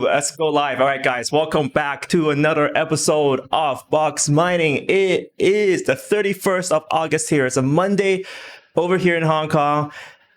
Let's go live. All right, guys, welcome back to another episode of Box Mining. It is the 31st of August here. It's a Monday over here in Hong Kong.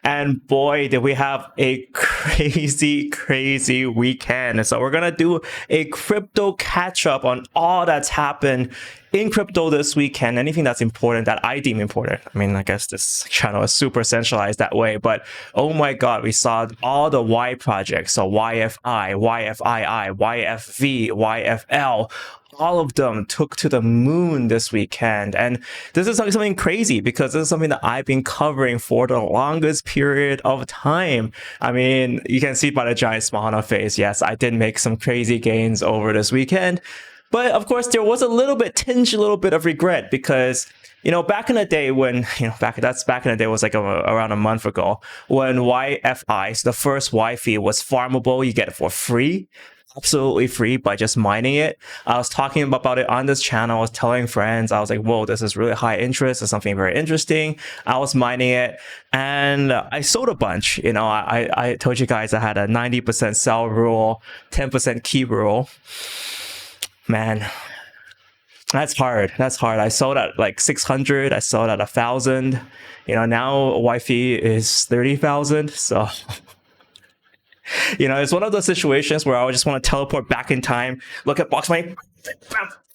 And boy, did we have a crazy weekend. So we're going to do a crypto catch up on all that's happened in crypto this weekend. Anything that's important that I deem important. I mean, I guess this channel is super centralized that way, but oh my God, we saw all the Y projects. So YFI, YFII, YFV, YFL, all of them took to the moon this weekend. And this is something crazy because this is something that I've been covering for the longest period of time. I mean, you can see by the giant smile on our face. Yes, I did make some crazy gains over this weekend. But of course, there was a little bit of regret because, you know, back in the day when, back in the day was like around a month ago when YFI, so the first YFI was farmable, you get it for free. Absolutely free by just mining it. I was talking about it on this channel. I was telling friends, I was like, whoa, this is really high interest. It's something very interesting. I was mining it and I sold a bunch. I told you guys I had a 90% sell rule, 10% keep rule. Man, that's hard. I sold at like 600. I sold at 1,000. Now YFI is 30,000. So it's one of those situations where I just want to teleport back in time, look at box money,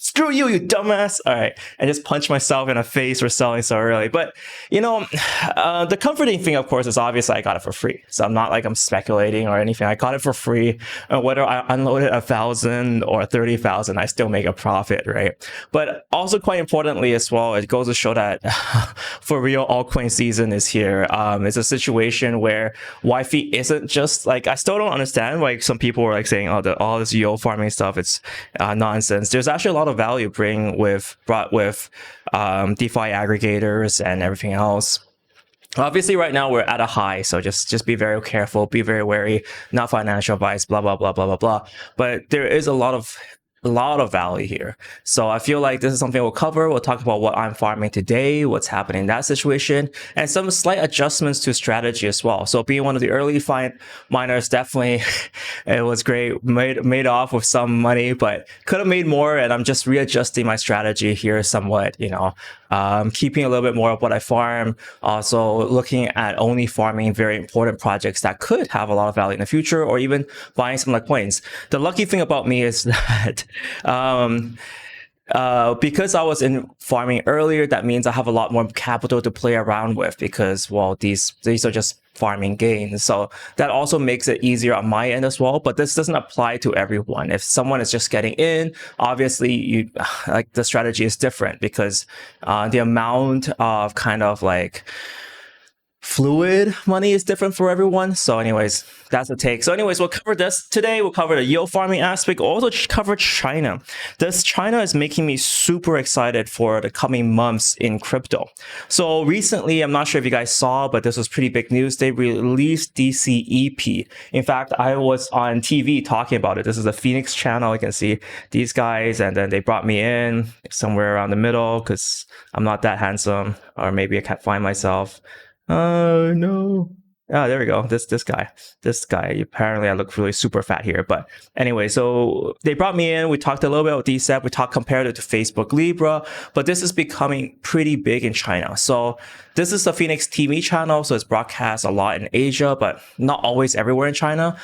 screw you, you dumbass. All right. And just punch myself in the face for selling so early. But, the comforting thing, of course, is obviously I got it for free. So I'm not like I'm speculating or anything. I got it for free. Whether I unloaded 1,000 or 30,000, I still make a profit, right? But also quite importantly as well, it goes to show that for real altcoin season is here. It's a situation where YFI isn't just like, I still don't understand like some people were like saying, all this yield farming stuff, it's nonsense. There's actually a lot of value brought with DeFi aggregators and everything else. Obviously, right now we're at a high, so just be very careful, be very wary. Not financial advice, blah blah blah blah blah blah. But there is a lot of value here. So I feel like this is something we'll cover. We'll talk about what I'm farming today, what's happening in that situation, and some slight adjustments to strategy as well. So being one of the early miners, definitely it was great. Made off with some money, but could have made more. And I'm just readjusting my strategy here somewhat, keeping a little bit more of what I farm. Also looking at only farming very important projects that could have a lot of value in the future, or even buying some like coins. The lucky thing about me is that because I was in farming earlier, that means I have a lot more capital to play around with because, well, these are just farming gains. So that also makes it easier on my end as well. But this doesn't apply to everyone. If someone is just getting in, obviously the strategy is different because the amount of kind of like fluid money is different for everyone. So anyways, that's the take. So anyways, we'll cover this today. We'll cover the yield farming aspect. We'll also cover China. China is making me super excited for the coming months in crypto. So recently, I'm not sure if you guys saw, but this was pretty big news. They released DCEP. In fact, I was on TV talking about it. This is a Phoenix channel. You can see these guys, and then they brought me in somewhere around the middle because I'm not that handsome, or maybe I can't find myself. Oh no. Oh, there we go. This guy. Apparently I look really super fat here. But anyway, so they brought me in. We talked a little bit about DCEP. We compared it to Facebook Libra, but this is becoming pretty big in China. So this is the Phoenix TV channel. So it's broadcast a lot in Asia, but not always everywhere in China.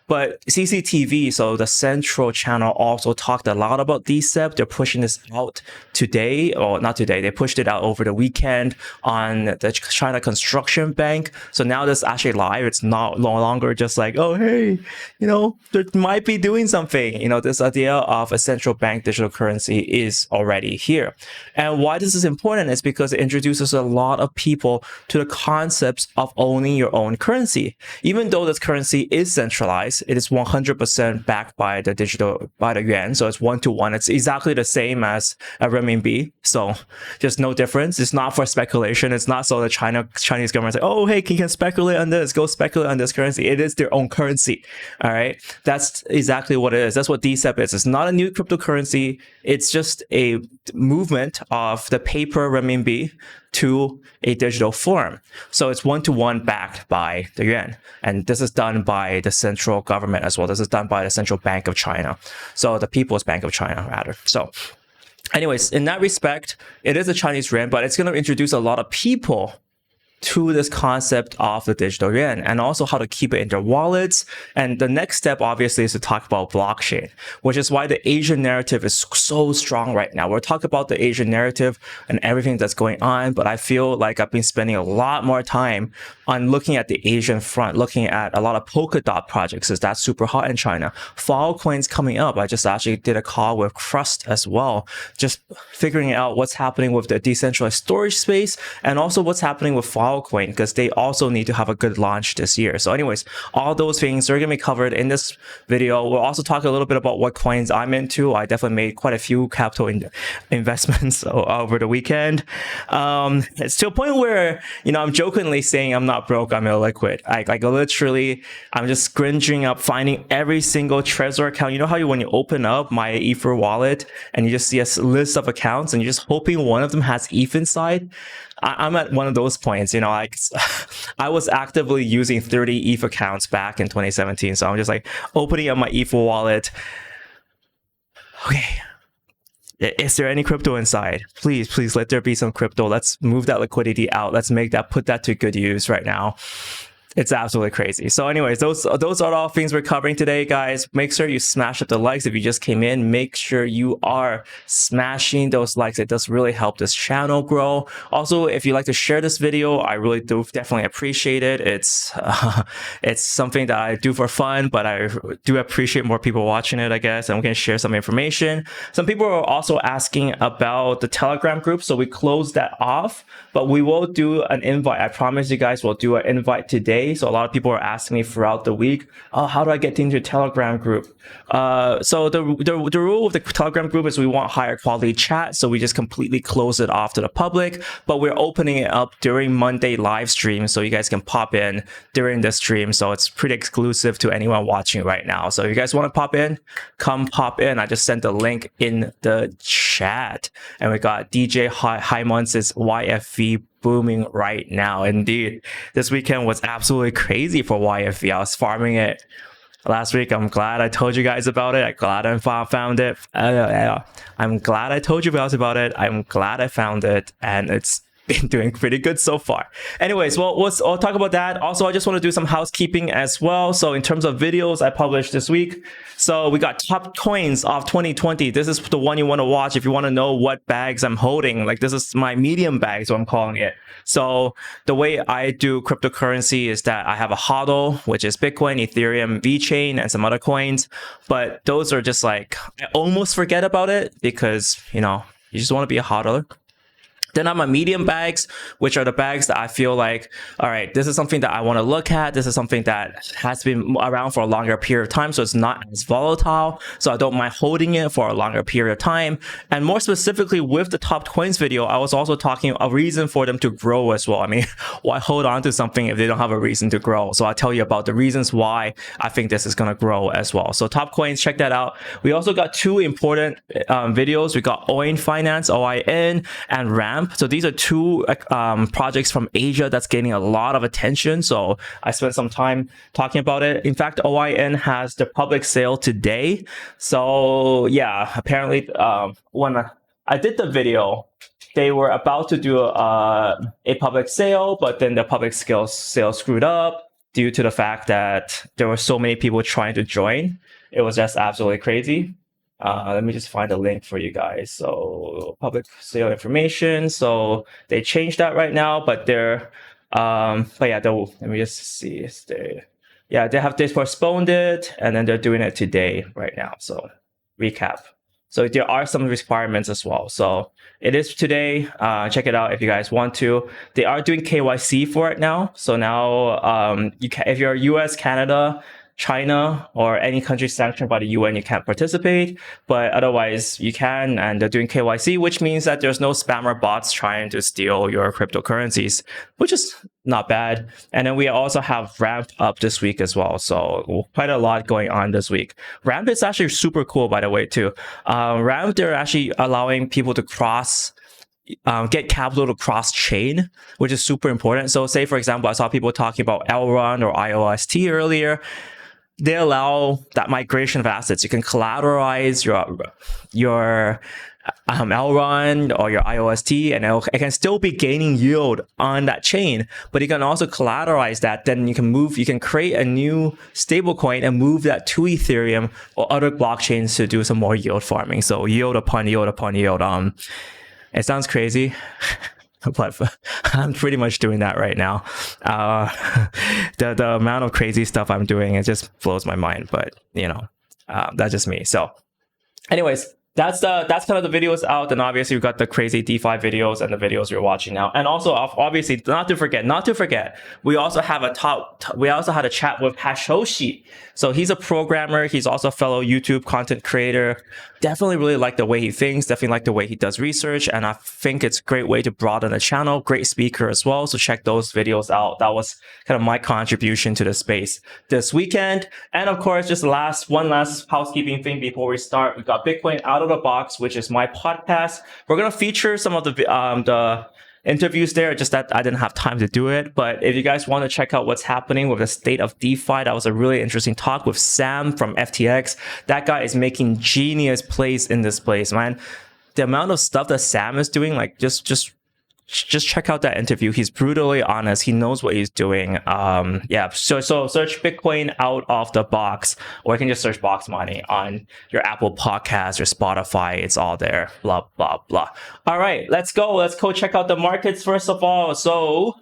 But CCTV, so the central channel, also talked a lot about DCEP. They're pushing this out today, or not today. They pushed it out over the weekend on the China Construction Bank. So now this is actually live. It's no longer just like, oh, hey, they might be doing something. This idea of a central bank digital currency is already here. And why this is important is because it introduces a lot of people to the concepts of owning your own currency. Even though this currency is centralized, it is 100% backed by the yuan. So it's 1-to-1. It's exactly the same as a renminbi. So there's no difference. It's not for speculation. It's not so the Chinese government say, oh, hey, you can speculate on this. Go speculate on this currency. It is their own currency. All right. That's exactly what it is. That's what DCEP is. It's not a new cryptocurrency. It's just a movement of the paper renminbi to a digital form. So it's 1-to-1 backed by the yuan. And this is done by the central government as well. This is done by the Central Bank of China. So the People's Bank of China, rather. So anyways, in that respect, it is a Chinese yuan, but it's going to introduce a lot of people to this concept of the digital yuan and also how to keep it in their wallets. And the next step obviously is to talk about blockchain, which is why the Asian narrative is so strong right now. We're talking about the Asian narrative and everything that's going on, but I feel like I've been spending a lot more time on looking at the Asian front, looking at a lot of Polkadot projects, because that's super hot in China. Falconswap coming up. I just actually did a call with Crust as well, just figuring out what's happening with the decentralized storage space and also what's happening with Falconswap, because they also need to have a good launch this year. So anyways, all those things are going to be covered in this video. We'll also talk a little bit about what coins I'm into. I definitely made quite a few capital investments over the weekend. It's to a point where, I'm jokingly saying I'm not broke, I'm illiquid. Like literally, I'm just scringing up, finding every single Trezor account. You know how when you open up my Ether wallet and you just see a list of accounts and you're just hoping one of them has ETH inside? I'm at one of those points, like I was actively using 30 ETH accounts back in 2017. So I'm just like opening up my Ether wallet. Okay. Is there any crypto inside? Please let there be some crypto. Let's move that liquidity out. Let's put that to good use right now. It's absolutely crazy. So anyways, those are all things we're covering today, guys. Make sure you smash up the likes. If you just came in, make sure you are smashing those likes. It does really help this channel grow. Also, if you like to share this video, I really do definitely appreciate it. It's something that I do for fun, but I do appreciate more people watching it, I guess. I'm going to share some information. Some people are also asking about the Telegram group. So we closed that off, but we will do an invite. I promise you guys we'll do an invite today. So a lot of people are asking me throughout the week, oh, how do I get into a Telegram group? So the rule of the Telegram group is we want higher quality chat. So we just completely close it off to the public, but we're opening it up during Monday live stream. So you guys can pop in during the stream. So it's pretty exclusive to anyone watching right now. So if you guys want to pop in, come pop in. I just sent the link in the chat, and we got DJ Hymon's YFV booming right now. Indeed, this weekend was absolutely crazy for YFV. I was farming it last week. I'm glad I told you guys about it. I'm glad I found it. I'm glad I told you guys about it. I'm glad I found it, and it's been doing pretty good so far. Anyways, well, I'll talk about that. Also, I just want to do some housekeeping as well. So in terms of videos I published this week, so we got top coins of 2020. This is the one you want to watch if you want to know what bags I'm holding. Like, this is my medium bag, so I'm calling it. So the way I do cryptocurrency is that I have a HODL, which is Bitcoin, Ethereum, VeChain, and some other coins. But those are just like, I almost forget about it because, you just want to be a HODLer. Then I have my medium bags, which are the bags that I feel like, all right, this is something that I want to look at. This is something that has been around for a longer period of time, so it's not as volatile. So I don't mind holding it for a longer period of time. And more specifically with the top coins video, I was also talking a reason for them to grow as well. I mean, why hold on to something if they don't have a reason to grow? So I'll tell you about the reasons why I think this is going to grow as well. So top coins, check that out. We also got two important videos. We got OIN Finance, OIN, and RAM. So these are two projects from Asia that's getting a lot of attention. So I spent some time talking about it. In fact, OIN has the public sale today. So yeah, apparently when I did the video, they were about to do a public sale, but then the public sale screwed up due to the fact that there were so many people trying to join. It was just absolutely crazy. Let me just find a link for you guys. So public sale information. So they changed that right now, but they're, but yeah, let me just see. They postponed it, and then they're doing it today right now. So recap. So there are some requirements as well. So it is today. Check it out if you guys want to. They are doing KYC for it now. So now if you're US, Canada, China, or any country sanctioned by the UN, you can't participate, but otherwise you can, and they're doing KYC, which means that there's no spammer bots trying to steal your cryptocurrencies, which is not bad. And then we also have Ramp up this week as well, so quite a lot going on this week. Ramp is actually super cool, by the way, too. Ramp, they're actually allowing people to get capital to cross chain, which is super important. So say, for example, I saw people talking about Elrond or IOST earlier. they allow that migration of assets. You can collateralize your Elrond or your IOST, and it can still be gaining yield on that chain, but you can also collateralize that. Then you can create a new stablecoin and move that to Ethereum or other blockchains to do some more yield farming. So yield upon yield upon yield. It sounds crazy. But I'm pretty much doing that right now. The amount of crazy stuff I'm doing, it just blows my mind. But that's just me. So, anyways, that's kind of the videos out. And obviously, we've got the crazy DeFi videos and the videos you're watching now. And also, obviously, not to forget, we also had a chat with Sushiswap. So he's a programmer. He's also a fellow YouTube content creator. Definitely really like the way he thinks. Definitely like the way he does research. And I think it's a great way to broaden the channel. Great speaker as well. So check those videos out. That was kind of my contribution to the space this weekend. And of course, just one last housekeeping thing before we start. We got Bitcoin Out of the Box, which is my podcast. We're going to feature some of the interviews there, just that I didn't have time to do it. But if you guys want to check out what's happening with the state of DeFi, that was a really interesting talk with Sam from FTX. That guy is making genius plays in this place, man. The amount of stuff that Sam is doing, like just check out that interview. He's brutally honest. He knows what he's doing. Yeah. So search Bitcoin Out of the Box, or you can just search Box Money on your Apple Podcasts or Spotify. It's all there. Blah, blah, blah. All right, let's go. Let's go check out the markets first of all. So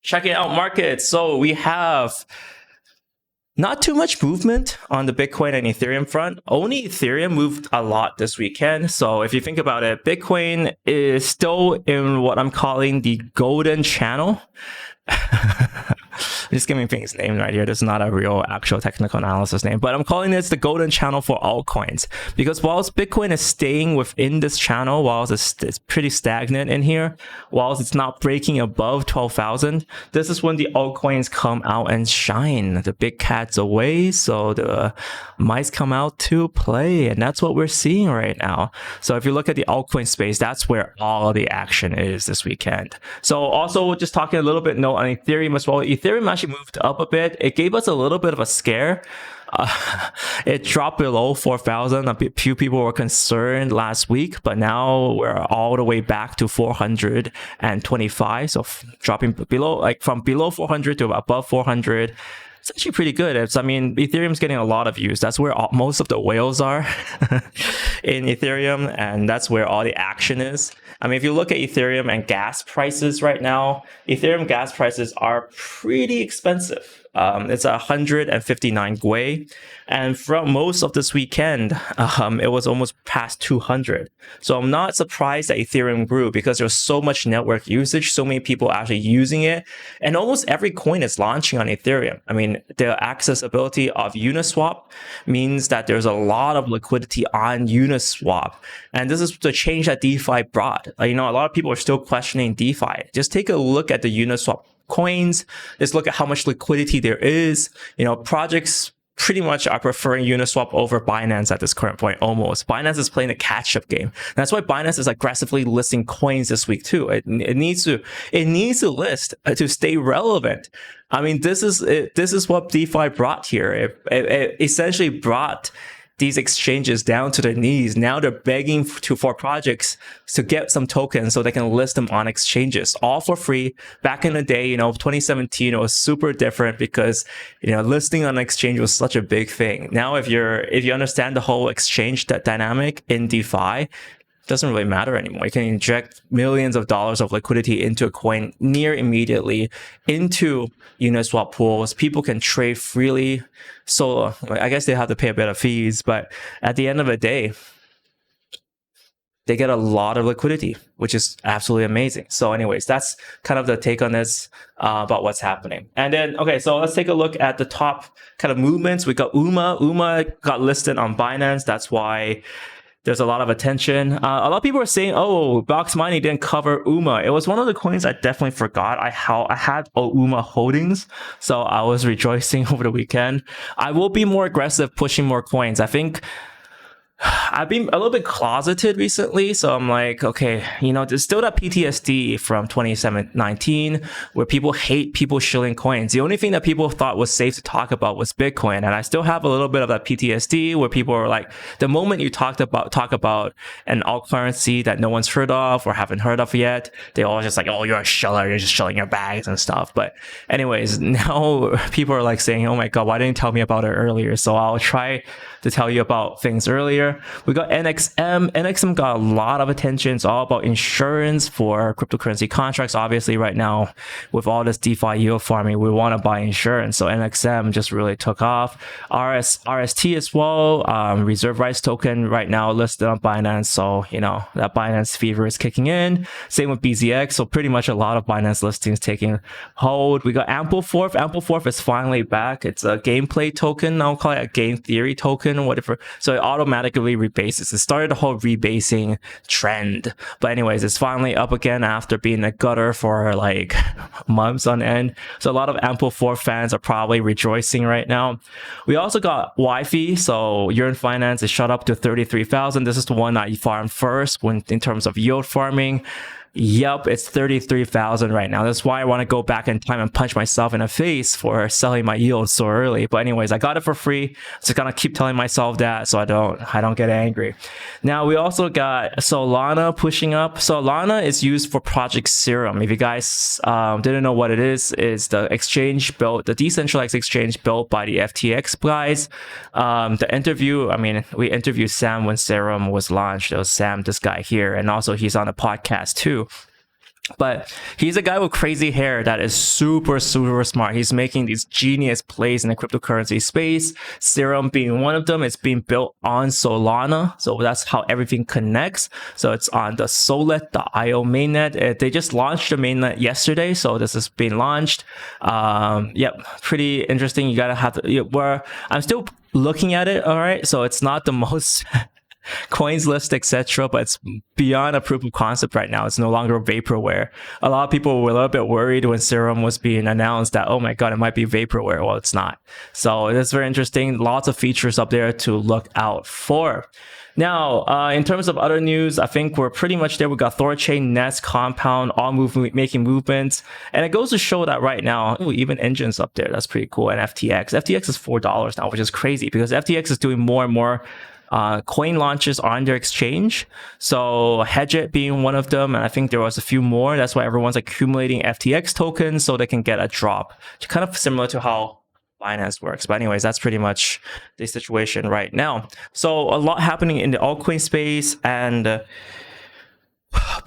checking out markets. So we have not too much movement on the Bitcoin and Ethereum front. Only Ethereum moved a lot this weekend. So if you think about it, Bitcoin is still in what I'm calling the golden channel. I'm just giving things names right here. This is not a real actual technical analysis name, but I'm calling this the golden channel for altcoins, because whilst Bitcoin is staying within this channel, whilst it's pretty stagnant in here, whilst it's not breaking above 12,000, this is when the altcoins come out and shine. The big cat's away, so the mice come out to play, and that's what we're seeing right now. So if you look at the altcoin space, that's where all the action is this weekend. So also just talking a little bit on Ethereum as well. Ethereum actually moved up a bit. It gave us a little bit of a scare. It dropped below 4,000. A few people were concerned last week, but now we're all the way back to 425. So dropping from below 400 to above 400. It's actually pretty good. Ethereum's getting a lot of use. That's where most of the whales are in Ethereum, and that's where all the action is. If you look at Ethereum and gas prices right now, Ethereum gas prices are pretty expensive. It's 159 Gwei. And from most of this weekend, it was almost past 200. So I'm not surprised that Ethereum grew, because there's so much network usage, so many people actually using it. And almost every coin is launching on Ethereum. The accessibility of Uniswap means that there's a lot of liquidity on Uniswap. And this is the change that DeFi brought. A lot of people are still questioning DeFi. Just take a look at the Uniswap coins. Just look at how much liquidity there is. Projects pretty much are preferring Uniswap over Binance at this current point. Almost. Binance is playing a catch-up game. That's why Binance is aggressively listing coins this week too. It needs to list to stay relevant. This is what DeFi brought here. It essentially brought these exchanges down to their knees. Now they're begging for projects to get some tokens so they can list them on exchanges, all for free. Back in the day, 2017, it was super different because, listing on an exchange was such a big thing. Now, if you understand the whole exchange dynamic in DeFi, doesn't really matter anymore. You can inject millions of dollars of liquidity into a coin near immediately into Uniswap pools. People can trade freely. So I guess they have to pay a bit of fees, but at the end of the day, they get a lot of liquidity, which is absolutely amazing. So anyways, that's kind of the take on this about what's happening. And then, okay, so let's take a look at the top kind of movements. We got UMA. UMA got listed on Binance. That's why there's a lot of attention. A lot of people are saying, oh, Box Money didn't cover UMA. It was one of the coins I definitely forgot. I had UMA holdings, so I was rejoicing over the weekend. I will be more aggressive pushing more coins. I think I've been a little bit closeted recently, so I'm like, okay, you know, there's still that PTSD from 2019 where people hate people shilling coins. The only thing that people thought was safe to talk about was Bitcoin, and I still have a little bit of that PTSD where people are like, the moment you talk about an alt currency that no one's heard of or haven't heard of yet, they all just like, oh, you're a shiller, you're just shilling your bags and stuff. But anyways, now people are like saying, oh my god, why didn't you tell me about it earlier? So I'll try to tell you about things earlier. We got NXM. NXM got a lot of attention. It's all about insurance for cryptocurrency contracts. Obviously, right now, with all this DeFi yield farming, we want to buy insurance. So NXM just really took off. RST as well, reserve rights token right now listed on Binance. So, you know, that Binance fever is kicking in. Same with BZX. So pretty much a lot of Binance listings taking hold. We got Ampleforth. Ampleforth is finally back. It's a gameplay token. I'll call it a game theory token or whatever. So it automatically rebases. It started the whole rebasing trend. But anyways, it's finally up again after being a gutter for like months on end. So a lot of Ampleforth fans are probably rejoicing right now. We also got YFV. So OIN Finance is shot up to 33,000. This is the one that you farmed first when in terms of yield farming. Yep, it's 33,000 right now. That's why I want to go back in time and punch myself in the face for selling my yield so early. But anyways, I got it for free. Just gonna keep telling myself that so I don't get angry. Now we also got Solana pushing up. Solana is used for Project SERUM. If you guys didn't know what it is the exchange built, the decentralized exchange built by the FTX guys. The interview, I mean, we interviewed Sam when SERUM was launched. It was Sam, this guy here, and also he's on a podcast too. But he's a guy with crazy hair that is super smart. He's making these genius plays in the cryptocurrency space. SERUM being one of them. It's being built on Solana. So that's how everything connects. So it's on the Solet.io mainnet. They just launched the mainnet yesterday. So this is being launched. Yep, pretty interesting. You gotta have to, I'm still looking at it. All right. So it's not the most coins list, etc., but it's beyond a proof of concept right now. It's no longer vaporware. A lot of people were a little bit worried when SERUM was being announced that, oh my god, it might be vaporware. Well, it's not. So it's very interesting. Lots of features up there to look out for. Now, in terms of other news, I think we're pretty much there. We got Thorchain, Nest, Compound, all making movements. And it goes to show that right now, even Enjin's up there. That's pretty cool. And FTX. FTX is $4 now, which is crazy because FTX is doing more and more coin launches on their exchange. So Hedget being one of them, and I think there was a few more. That's why everyone's accumulating FTX tokens so they can get a drop. Kind of similar to how Binance works. But anyways, that's pretty much the situation right now. So a lot happening in the altcoin space, and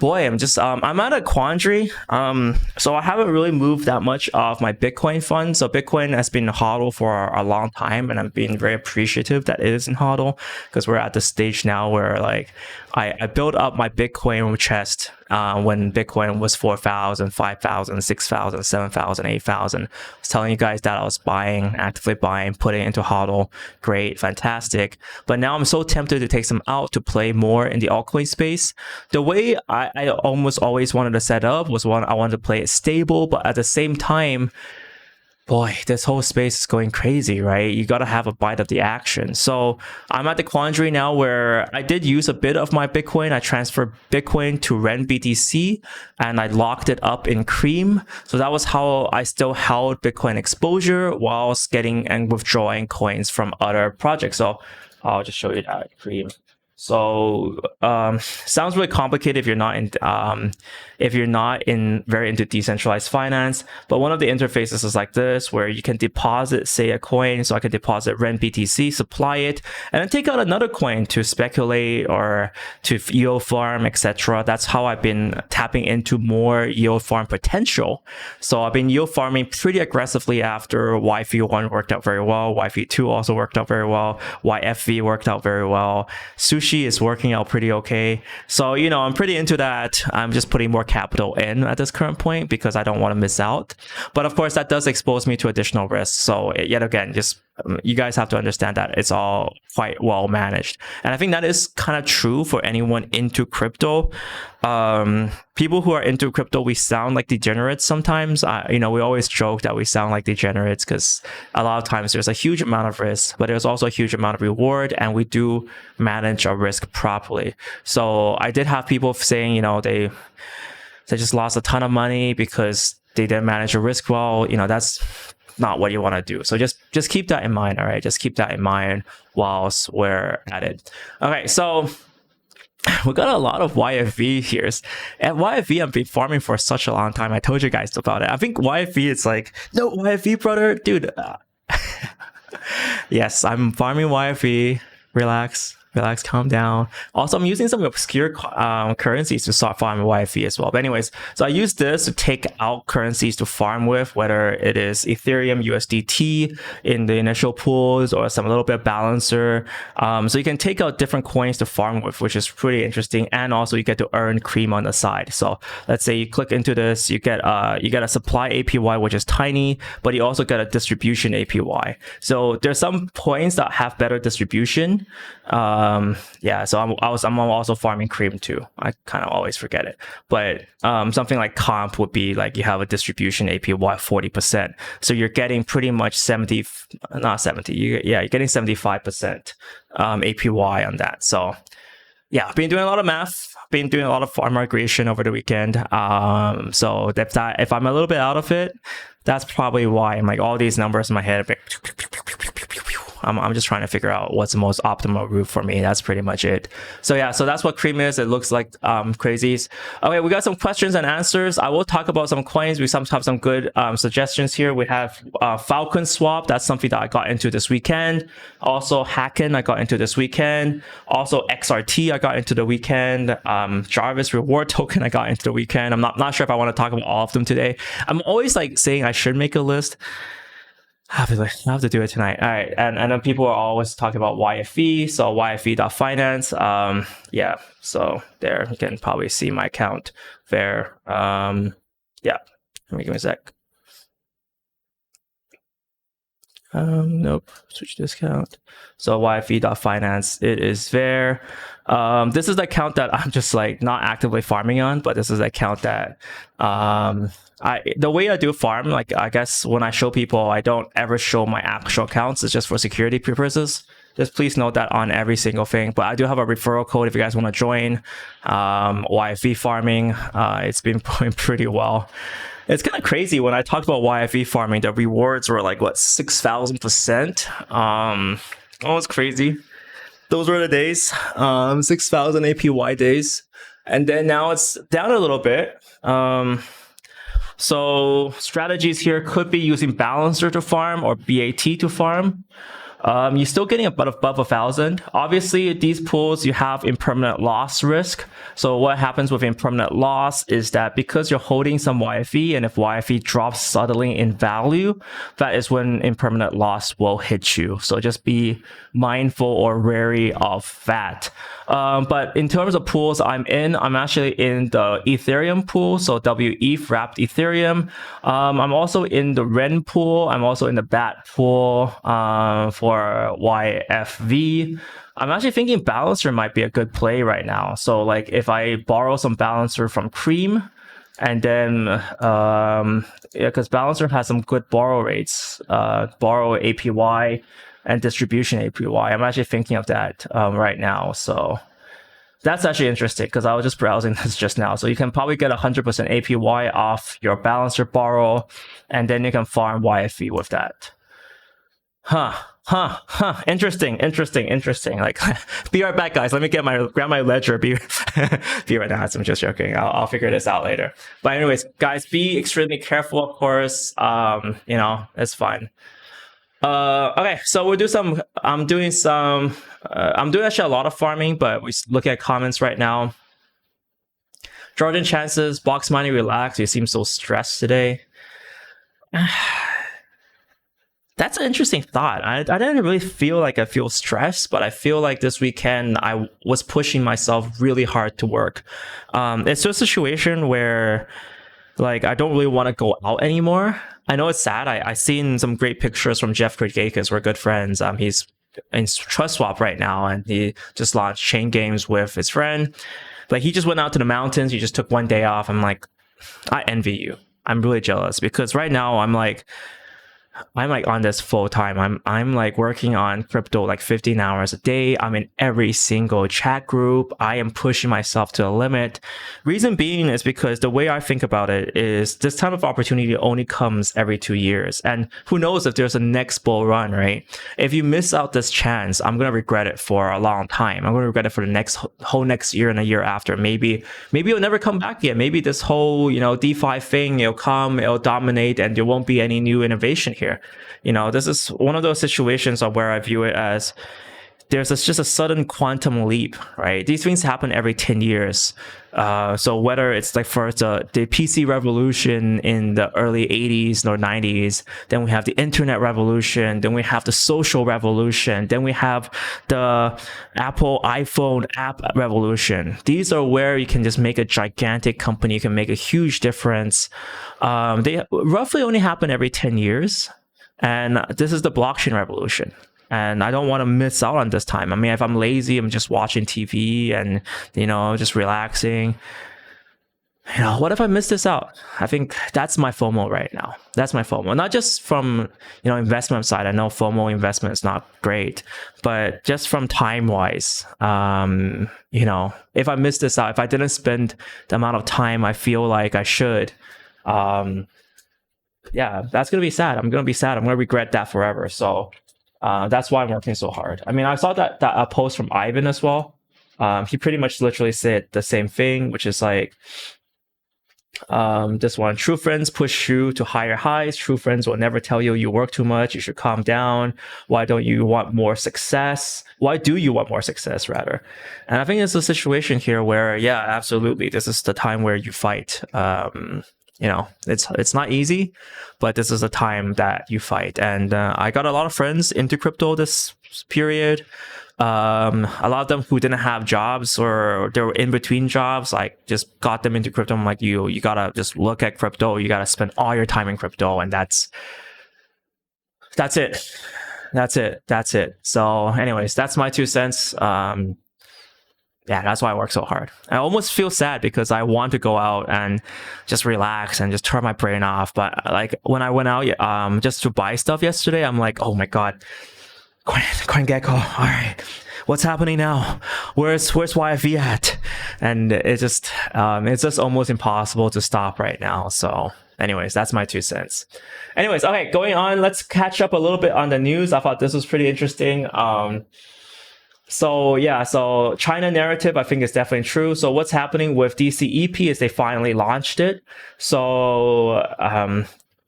boy, I'm at a quandary. So I haven't really moved that much of my Bitcoin fund. So Bitcoin has been hodl for a long time, and I'm being very appreciative that it is in hodl because we're at the stage now where like I built up my Bitcoin chest when Bitcoin was 4,000, 5,000, 6,000, 7,000, 8,000. I was telling you guys that I was actively buying, putting it into hodl. Great, fantastic. But now I'm so tempted to take some out to play more in the altcoin space. The way I almost always wanted to set up was I wanted to play it stable, but at the same time, boy, this whole space is going crazy, right? You got to have a bite of the action. So I'm at the quandary now where I did use a bit of my Bitcoin. I transferred Bitcoin to Ren BTC and I locked it up in Cream. So that was how I still held Bitcoin exposure whilst getting and withdrawing coins from other projects. So I'll just show you that Cream. So sounds really complicated if you're not very into decentralized finance. But one of the interfaces is like this, where you can deposit, say, a coin. So I can deposit Ren BTC, supply it, and then take out another coin to speculate or to yield farm, etc. That's how I've been tapping into more yield farm potential. So I've been yield farming pretty aggressively after YFV1 worked out very well. YFV2 also worked out very well. YFV worked out very well. Sushi is working out pretty okay. So, you know, I'm pretty into that. I'm just putting more capital in at this current point because I don't want to miss out. But of course, that does expose me to additional risks. So yet again, just you guys have to understand that it's all quite well managed. And I think that is kind of true for anyone into crypto. People who are into crypto, we sound like degenerates sometimes. We always joke that we sound like degenerates because a lot of times there's a huge amount of risk, but there's also a huge amount of reward, and we do manage our risk properly. So I did have people saying, they just lost a ton of money because they didn't manage the risk well. That's not what you want to do. So just keep that in mind. All right. Just keep that in mind whilst we're at it. Okay. So we got a lot of YFV here. At YFV, I've been farming for such a long time. I told you guys about it. I think YFV, it's like, no, YFV, brother, dude. Yes, I'm farming YFV. Relax, calm down. Also, I'm using some obscure currencies to start farming YFV as well. But anyways, so I use this to take out currencies to farm with, whether it is Ethereum, USDT in the initial pools, or some little bit of Balancer. So you can take out different coins to farm with, which is pretty interesting. And also you get to earn cream on the side. So let's say you click into this, you get a supply APY, which is tiny, but you also get a distribution APY. So there's some coins that have better distribution. So I'm also farming cream too. I kind of always forget it, but something like comp would be like you have a distribution APY 40%, so you're getting pretty much you're getting 75% APY on that. So yeah, I've been doing a lot of math, been doing a lot of farm migration over the weekend. So if I'm a little bit out of it, that's probably why I'm like all these numbers in my head. I'm just trying to figure out what's the most optimal route for me. That's pretty much it. So yeah, so that's what cream is. It looks like crazies. Okay, we got some questions and answers. I will talk about some coins. We sometimes have some good suggestions here. We have Falconswap. That's something that I got into this weekend. Also Hacken, I got into this weekend. Also XRT, I got into the weekend. Jarvis reward token, I got into the weekend. I'm not sure if I want to talk about all of them today. I'm always like saying I should make a list. I have to do it tonight. All right. And then people are always talking about YFV. So YFV.finance. Yeah. So there you can probably see my account there. Yeah. Let me give me a sec. Nope. Switch discount. So YFV.finance, it is there. This is the account that I'm just like not actively farming on, but this is the account that the way I do farm, like I guess when I show people, I don't ever show my actual accounts. It's just for security purposes. Just please note that on every single thing. But I do have a referral code if you guys want to join YFV farming. It's been going pretty well. It's kind of crazy when I talked about YFV farming, the rewards were like what, 6,000%. Oh, it's crazy. Those were the days, 6,000 APY days. And then now it's down a little bit. So strategies here could be using Balancer to farm or BAT to farm. You're still getting above 1,000. Obviously, these pools, you have impermanent loss risk. So what happens with impermanent loss is that because you're holding some YFE, and if YFE drops suddenly in value, that is when impermanent loss will hit you. So just be mindful or wary of that. But in terms of pools I'm actually in the Ethereum pool, so WETH wrapped Ethereum. I'm also in the REN pool. I'm also in the BAT pool for YFV. I'm actually thinking Balancer might be a good play right now. So like if I borrow some Balancer from Cream, and then because Balancer has some good borrow rates, borrow APY and distribution APY. I'm actually thinking of that right now. So that's actually interesting because I was just browsing this just now. So you can probably get 100% APY off your Balancer borrow, and then you can farm YFV with that. Interesting. Like, be right back, guys. Let me grab my ledger. Be right now. I'm just joking. I'll figure this out later. But anyways, guys, be extremely careful, of course. It's fine. Okay, so we'll do I'm doing actually a lot of farming, but we look at comments right now. Jordan Chances, Box Money, relax. You seem so stressed today. That's an interesting thought. I didn't really feel like I feel stressed, but I feel like this weekend I was pushing myself really hard to work. It's just a situation where like I don't really want to go out anymore. I know it's sad. I seen some great pictures from Jeff Krigakis. We're good friends. He's in TrustSwap right now, and he just launched Chain Games with his friend. Like, he just went out to the mountains. He just took one day off. I'm like, I envy you. I'm really jealous, because right now I'm like on this full time. I'm like working on crypto like 15 hours a day. I'm in every single chat group. I am pushing myself to the limit. Reason being is because the way I think about it is this type of opportunity only comes every 2 years. And who knows if there's a next bull run, right? If you miss out this chance, I'm going to regret it for a long time. I'm going to regret it for the whole next year and a year after. Maybe it'll never come back yet. Maybe this whole, DeFi thing, it'll dominate and there won't be any new innovation here. This is one of those situations of where I view it as there's just a sudden quantum leap, right? These things happen every 10 years. So whether it's like first the PC revolution in the early 80s or 90s, then we have the internet revolution, then we have the social revolution, then we have the Apple iPhone app revolution. These are where you can just make a gigantic company, you can make a huge difference. They roughly only happen every 10 years. And this is the blockchain revolution. And I don't want to miss out on this time. I mean, if I'm lazy, I'm just watching TV and, just relaxing. What if I miss this out? I think that's my FOMO right now. That's my FOMO. Not just from, investment side. I know FOMO investment is not great, but just from time-wise, if I miss this out, if I didn't spend the amount of time I feel like I should, yeah, that's going to be sad. I'm going to regret that forever. So that's why I'm working so hard. I mean, I saw that a post from Ivan as well. He pretty much literally said the same thing, which is like, this one: true friends push you to higher highs. True friends will never tell you work too much. You should calm down. Why don't you want more success? Why do you want more success, rather? And I think it's a situation here where, yeah, absolutely, this is the time where you fight. It's not easy, but this is the time that you fight. And I got a lot of friends into crypto this period. A lot of them who didn't have jobs or they were in between jobs, like just got them into crypto. I'm like, you gotta just look at crypto. You gotta spend all your time in crypto, and that's it. So anyways, that's my 2 cents. Yeah, that's why I work so hard. I almost feel sad because I want to go out and just relax and just turn my brain off. But like when I went out just to buy stuff yesterday, I'm like, oh my God, CoinGecko, all right, what's happening now? Where's YFV at? And it's just almost impossible to stop right now. So anyways, that's my 2 cents. Anyways, okay, going on, let's catch up a little bit on the news. I thought this was pretty interesting. So China narrative, I think, is definitely true. So what's happening with DCEP is they finally launched it. So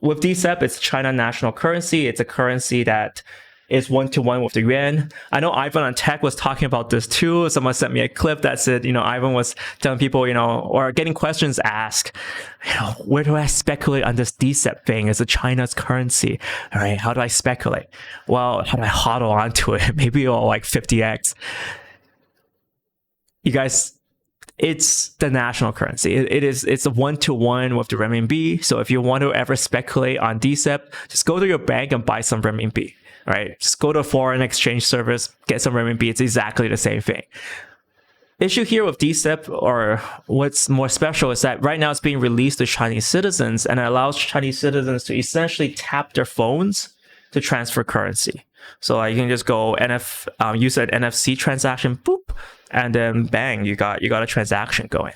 with DCEP, it's China national currency. It's a currency that is 1-to-1 with the yuan. I know Ivan on Tech was talking about this too. Someone sent me a clip that said, Ivan was telling people, or getting questions asked, where do I speculate on this DCEP thing? Is it China's currency? All right, how do I speculate? Well, how do I hodl onto it? Maybe it'll like 50x. You guys, it's the national currency. It's a 1-to-1 with the renminbi. So if you want to ever speculate on DCEP, just go to your bank and buy some renminbi. Right, just go to a foreign exchange service, get some renminbi. It's exactly the same thing. Issue here with DCEP, or what's more special, is that right now it's being released to Chinese citizens, and it allows Chinese citizens to essentially tap their phones to transfer currency. So you can just go use an NFC transaction, boop, and then bang, you got a transaction going.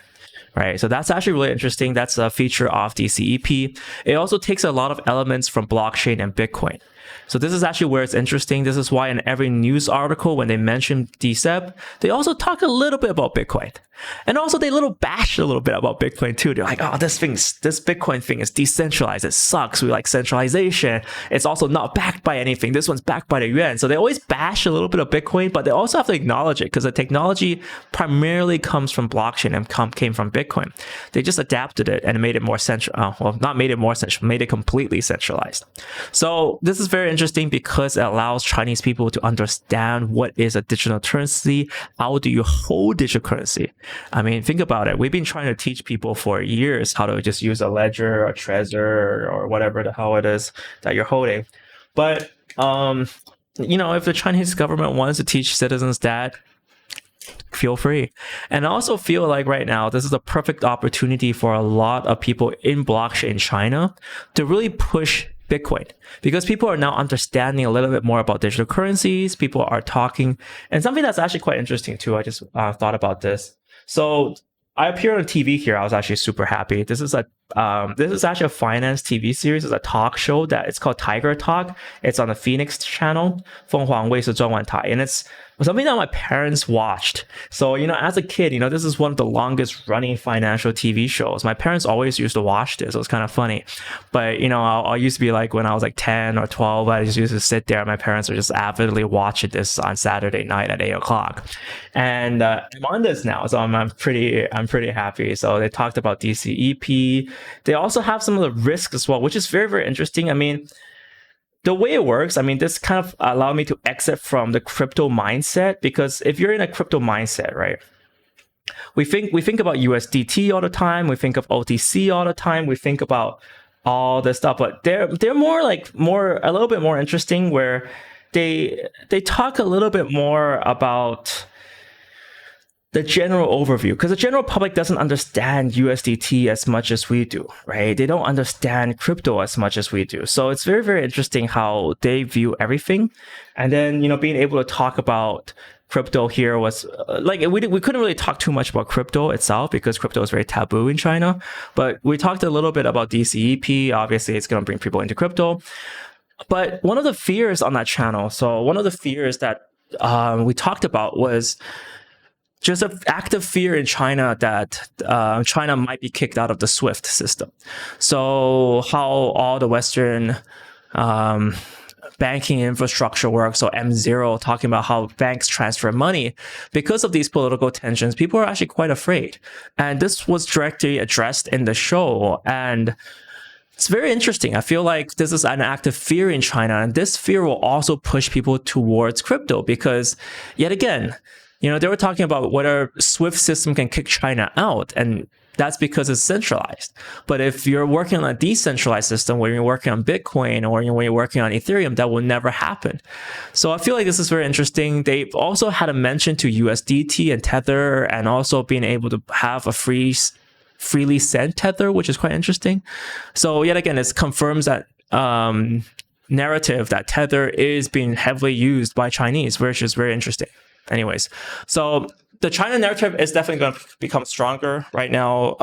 Right, so that's actually really interesting. That's a feature of DCEP. It also takes a lot of elements from blockchain and Bitcoin. So this is actually where it's interesting. This is why in every news article, when they mention DCEP, they also talk a little bit about Bitcoin. And also they bash a little bit about Bitcoin too. They're like, oh, this Bitcoin thing is decentralized. It sucks. We like centralization. It's also not backed by anything. This one's backed by the yuan. So they always bash a little bit of Bitcoin, but they also have to acknowledge it because the technology primarily comes from blockchain and came from Bitcoin. They just adapted it and made it more central. Well, not made it more central, made it completely centralized. So this is very very interesting because it allows Chinese people to understand what is a digital currency. How do you hold digital currency? I mean, think about it. We've been trying to teach people for years how to just use a ledger or Trezor or whatever the hell it is that you're holding. But, if the Chinese government wants to teach citizens that, feel free. And I also feel like right now, this is a perfect opportunity for a lot of people in blockchain China to really push Bitcoin, because people are now understanding a little bit more about digital currencies. People are talking, and something that's actually quite interesting too. I just thought about this. So I appeared on TV here. I was actually super happy. This is actually a finance TV series. It's a talk show that it's called Tiger Talk. It's on the Phoenix channel, 凤凰卫视中文台, and it's something that my parents watched. So, as a kid, this is one of the longest running financial TV shows. My parents always used to watch this. It was kind of funny. But, I used to be like, when I was like 10 or 12, I just used to sit there. My parents were just avidly watching this on Saturday night at 8 o'clock. And I'm on this now, so I'm pretty happy. So they talked about DCEP. They also have some of the risks as well, which is very, very interesting. I mean, the way it works, this kind of allowed me to exit from the crypto mindset, because if you're in a crypto mindset, right, we think about USDT all the time, we think of OTC all the time, we think about all this stuff, but they're a little bit more interesting, where they talk a little bit more about the general overview, because the general public doesn't understand USDT as much as we do, right? They don't understand crypto as much as we do. So it's very, very interesting how they view everything. And then, being able to talk about crypto here was we couldn't really talk too much about crypto itself, because crypto is very taboo in China. But we talked a little bit about DCEP. Obviously, it's going to bring people into crypto. But one of the fears on that channel, one of the fears that we talked about was just an active fear in China that China might be kicked out of the SWIFT system. So how all the Western banking infrastructure works, so M0, talking about how banks transfer money. Because of these political tensions, people are actually quite afraid. And this was directly addressed in the show. And it's very interesting. I feel like this is an active fear in China. And this fear will also push people towards crypto, because yet again, they were talking about whether SWIFT system can kick China out, and that's because it's centralized. But if you're working on a decentralized system, where you're working on Bitcoin or when you're working on Ethereum, that will never happen. So I feel like this is very interesting. They've also had a mention to USDT and Tether, and also being able to have a freely send Tether, which is quite interesting. So yet again, it confirms that narrative that Tether is being heavily used by Chinese, which is very interesting. Anyways, so the China narrative is definitely going to become stronger right now.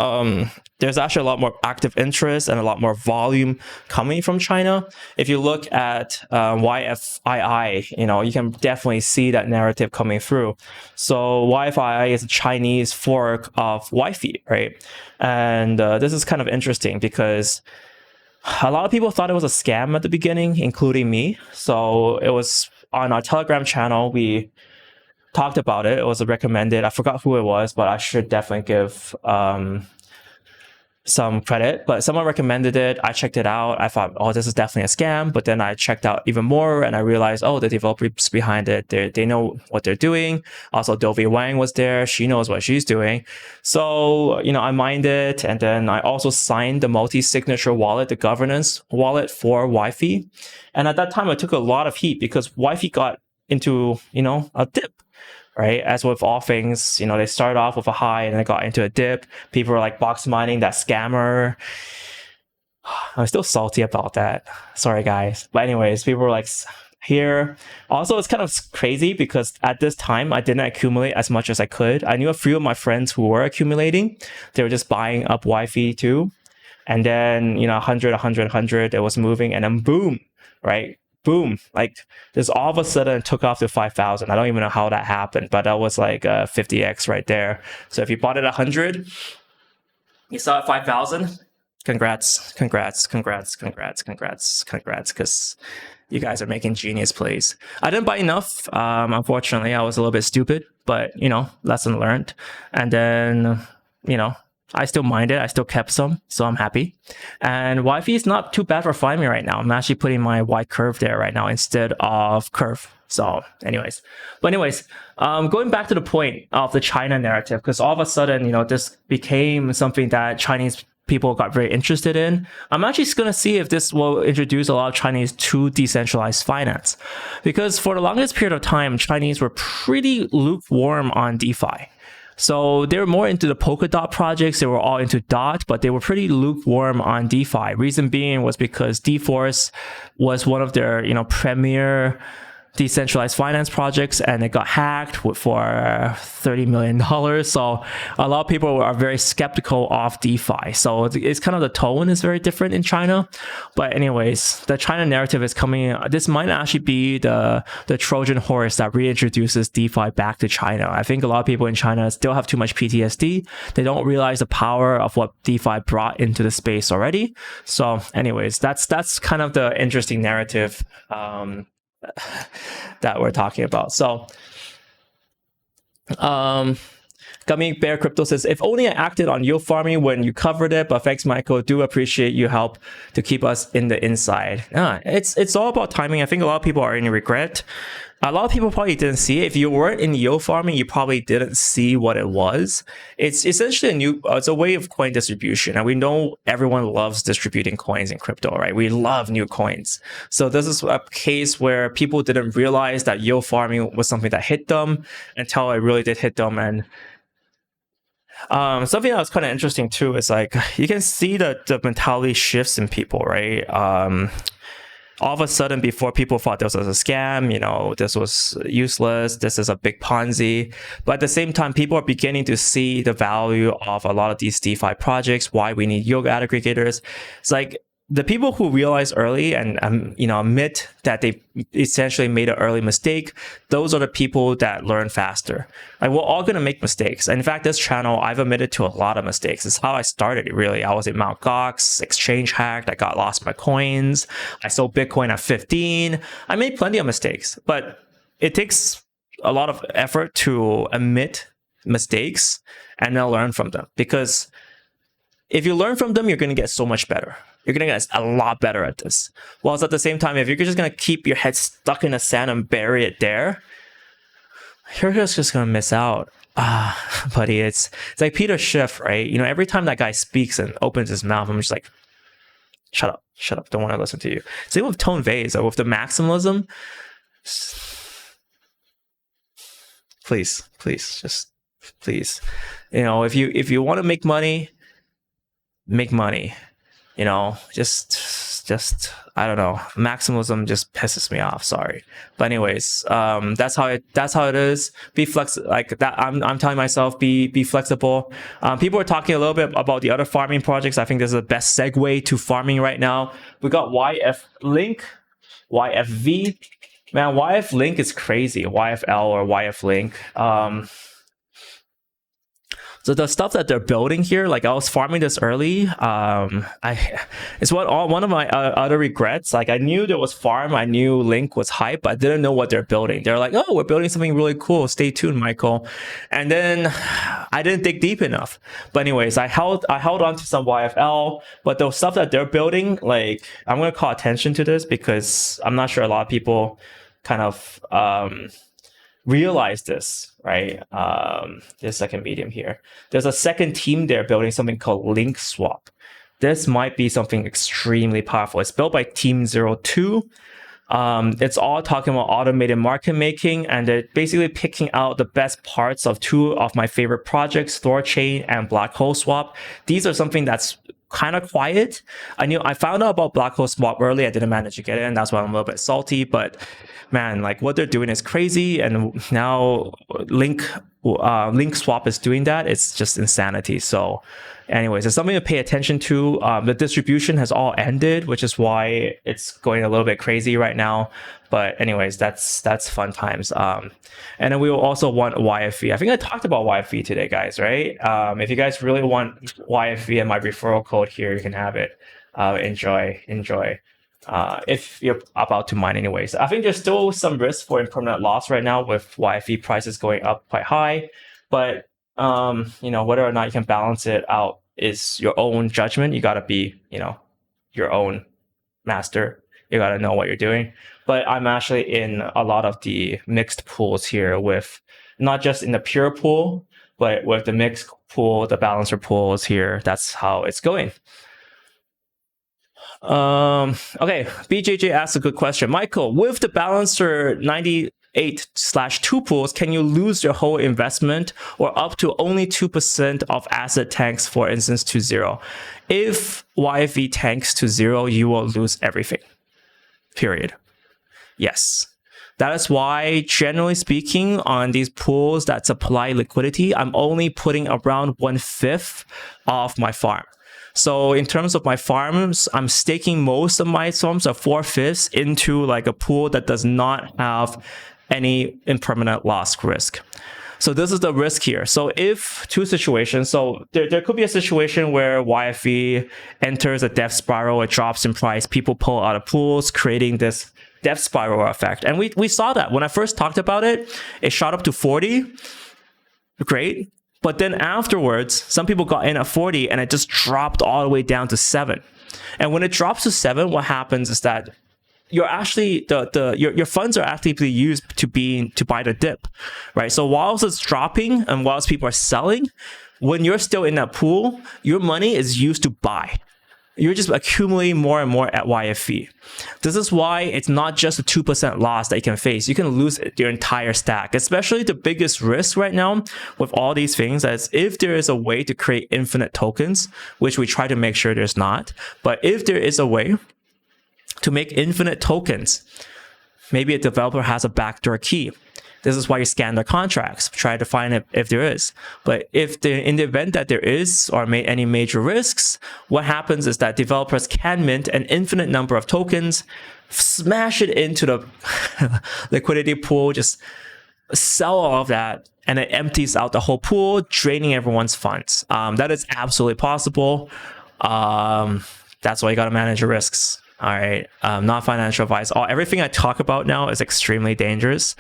There's actually a lot more active interest and a lot more volume coming from China. If you look at YFII, you can definitely see that narrative coming through. So YFII is a Chinese fork of YFI, right? And this is kind of interesting, because a lot of people thought it was a scam at the beginning, including me. So it was on our Telegram channel. We talked about it. It was recommended. I forgot who it was, but I should definitely give some credit. But someone recommended it. I checked it out. I thought, oh, this is definitely a scam. But then I checked out even more, and I realized, oh, the developers behind it, they know what they're doing. Also, Dovey Wang was there. She knows what she's doing. So, I mined it, and then I also signed the multi-signature wallet, the governance wallet for YFI. And at that time, I took a lot of heat, because YFI got into, a dip. Right? As with all things, they started off with a high and then got into a dip. People were like box mining that scammer. I'm still salty about that. Sorry, guys. But anyways, people were like here. Also, it's kind of crazy, because at this time, I didn't accumulate as much as I could. I knew a few of my friends who were accumulating. They were just buying up YFI too. And then, 100, 100, 100, it was moving, and then boom, right? Boom, like this all of a sudden took off to 5,000. I don't even know how that happened, but that was like a 50x right there. So if you bought it 100, you saw it 5,000. Congrats, because you guys are making genius plays. I didn't buy enough. Unfortunately, I was a little bit stupid, but lesson learned. And then, I still mined it. I still kept some, so I'm happy. And YFV is not too bad for farming right now. I'm actually putting my Y curve there right now instead of curve. So anyways, going back to the point of the China narrative, because all of a sudden, this became something that Chinese people got very interested in. I'm actually going to see if this will introduce a lot of Chinese to decentralized finance, because for the longest period of time, Chinese were pretty lukewarm on DeFi. So they were more into the Polkadot projects. They were all into DOT, but they were pretty lukewarm on DeFi. Reason being was because DeForce was one of their, premier decentralized finance projects, and it got hacked for $30 million. So a lot of people are very skeptical of DeFi. So it's kind of, the tone is very different in China. But anyways, the China narrative is coming. This might actually be the Trojan horse that reintroduces DeFi back to China. I think a lot of people in China still have too much PTSD. They don't realize the power of what DeFi brought into the space already. So anyways, that's kind of the interesting narrative that we're talking about. So Gummy Bear Crypto says, if only I acted on yield farming when you covered it, but thanks, Michael. Do appreciate you help to keep us in the inside. It's all about timing. I think a lot of people are in regret. A lot of people probably didn't see it. If you weren't in yield farming, you probably didn't see what it was. It's essentially it's a way of coin distribution. And we know everyone loves distributing coins in crypto, right? We love new coins. So this is a case where people didn't realize that yield farming was something that hit them until it really did hit them. And something that was kind of interesting too is like, you can see that the mentality shifts in people, right? All of a sudden, before, people thought this was a scam, this was useless, this is a big Ponzi. But at the same time, people are beginning to see the value of a lot of these DeFi projects, why we need yield aggregators. It's like, the people who realize early and admit that they essentially made an early mistake, those are the people that learn faster. Like, we're all gonna make mistakes. And in fact, this channel, I've admitted to a lot of mistakes. It's how I started it, really. I was in Mt. Gox, exchange hacked, I lost my coins, I sold Bitcoin at 15. I made plenty of mistakes, but it takes a lot of effort to admit mistakes and then learn from them. Because if you learn from them, you're gonna get so much better. You're going to get a lot better at this. Whilst at the same time, if you're just going to keep your head stuck in the sand and bury it there, you're just going to miss out. Buddy, it's like Peter Schiff, right? Every time that guy speaks and opens his mouth, I'm just like, shut up, don't want to listen to you. Same with Tone Vays, with the maximalism. Please. If you want to make money, make money. Just I don't know. Maximalism just pisses me off. Sorry, but anyways, that's how it is. Be flexible, like that. I'm telling myself, be flexible. People are talking a little bit about the other farming projects. I think this is the best segue to farming right now. We got YF Link, YFV. Man, YF Link is crazy. YFL or YF Link. So the stuff that they're building here, like I was farming this early. It's one of my other regrets. Like I knew there was farm, I knew Link was hype, but I didn't know what they're building. They're like, oh, we're building something really cool. Stay tuned, Michael. And then I didn't dig deep enough. But anyways, I held on to some YFL, but the stuff that they're building, like I'm gonna call attention to this because I'm not sure a lot of people kind of realize this, right? There's second medium here. There's a second team there building something called Linkswap. This might be something extremely powerful. It's built by Team 02. It's all talking about automated market making, and they're basically picking out the best parts of two of my favorite projects, Thorchain and Black Hole Swap. These are something that's kind of quiet. I found out about Black Hole Swap early. I didn't manage to get it, and that's why I'm a little bit salty. But man, like what they're doing is crazy, and now Linkswap is doing that. It's just insanity. So anyways, it's something to pay attention to. The distribution has all ended, which is why it's going a little bit crazy right now. But anyways, that's fun times. And then we will also want YFV. I think I talked about YFV today, guys, right? If you guys really want YFV and my referral code here, you can have it. Enjoy. If you're about to mine anyways. I think there's still some risk for impermanent loss right now with YFV prices going up quite high. But whether or not you can balance it out is your own judgment. You got to be, your own master. You got to know what you're doing. But I'm actually in a lot of the mixed pools here, with not just in the pure pool, but with the mixed pool, the balancer pools here. That's how it's going. Okay, BJJ asks a good question. Michael, with the balancer 98/2 pools, can you lose your whole investment or up to only 2% of asset tanks, for instance, to 0? If YFV tanks to 0, you will lose everything. Period. Yes. That is why, generally speaking, on these pools that supply liquidity, I'm only putting around 1/5 of my farm. So in terms of my farms, I'm staking most of my farms, or 4/5, into like a pool that does not have any impermanent loss risk. So this is the risk here. So if two situations, so there could be a situation where YFV enters a death spiral, it drops in price, people pull out of pools, creating this death spiral effect. And we saw that when I first talked about it, it shot up to 40. Great. But then afterwards, some people got in at 40 and it just dropped all the way down to 7. And when it drops to 7, what happens is that you're actually your funds are actively used to buy the dip, right? So whilst it's dropping and whilst people are selling, when you're still in that pool, your money is used to buy. You're just accumulating more and more at YFV. This is why it's not just a 2% loss that you can face. You can lose your entire stack. Especially the biggest risk right now with all these things is if there is a way to create infinite tokens, which we try to make sure there's not. But if there is a way to make infinite tokens, maybe a developer has a backdoor key. This is why you scan their contracts, try to find it if there is. But in the event that there is or any major risks, what happens is that developers can mint an infinite number of tokens, smash it into the liquidity pool, just sell all of that, and it empties out the whole pool, draining everyone's funds. That is absolutely possible. That's why you got to manage your risks. All right, not financial advice. Everything I talk about now is extremely dangerous.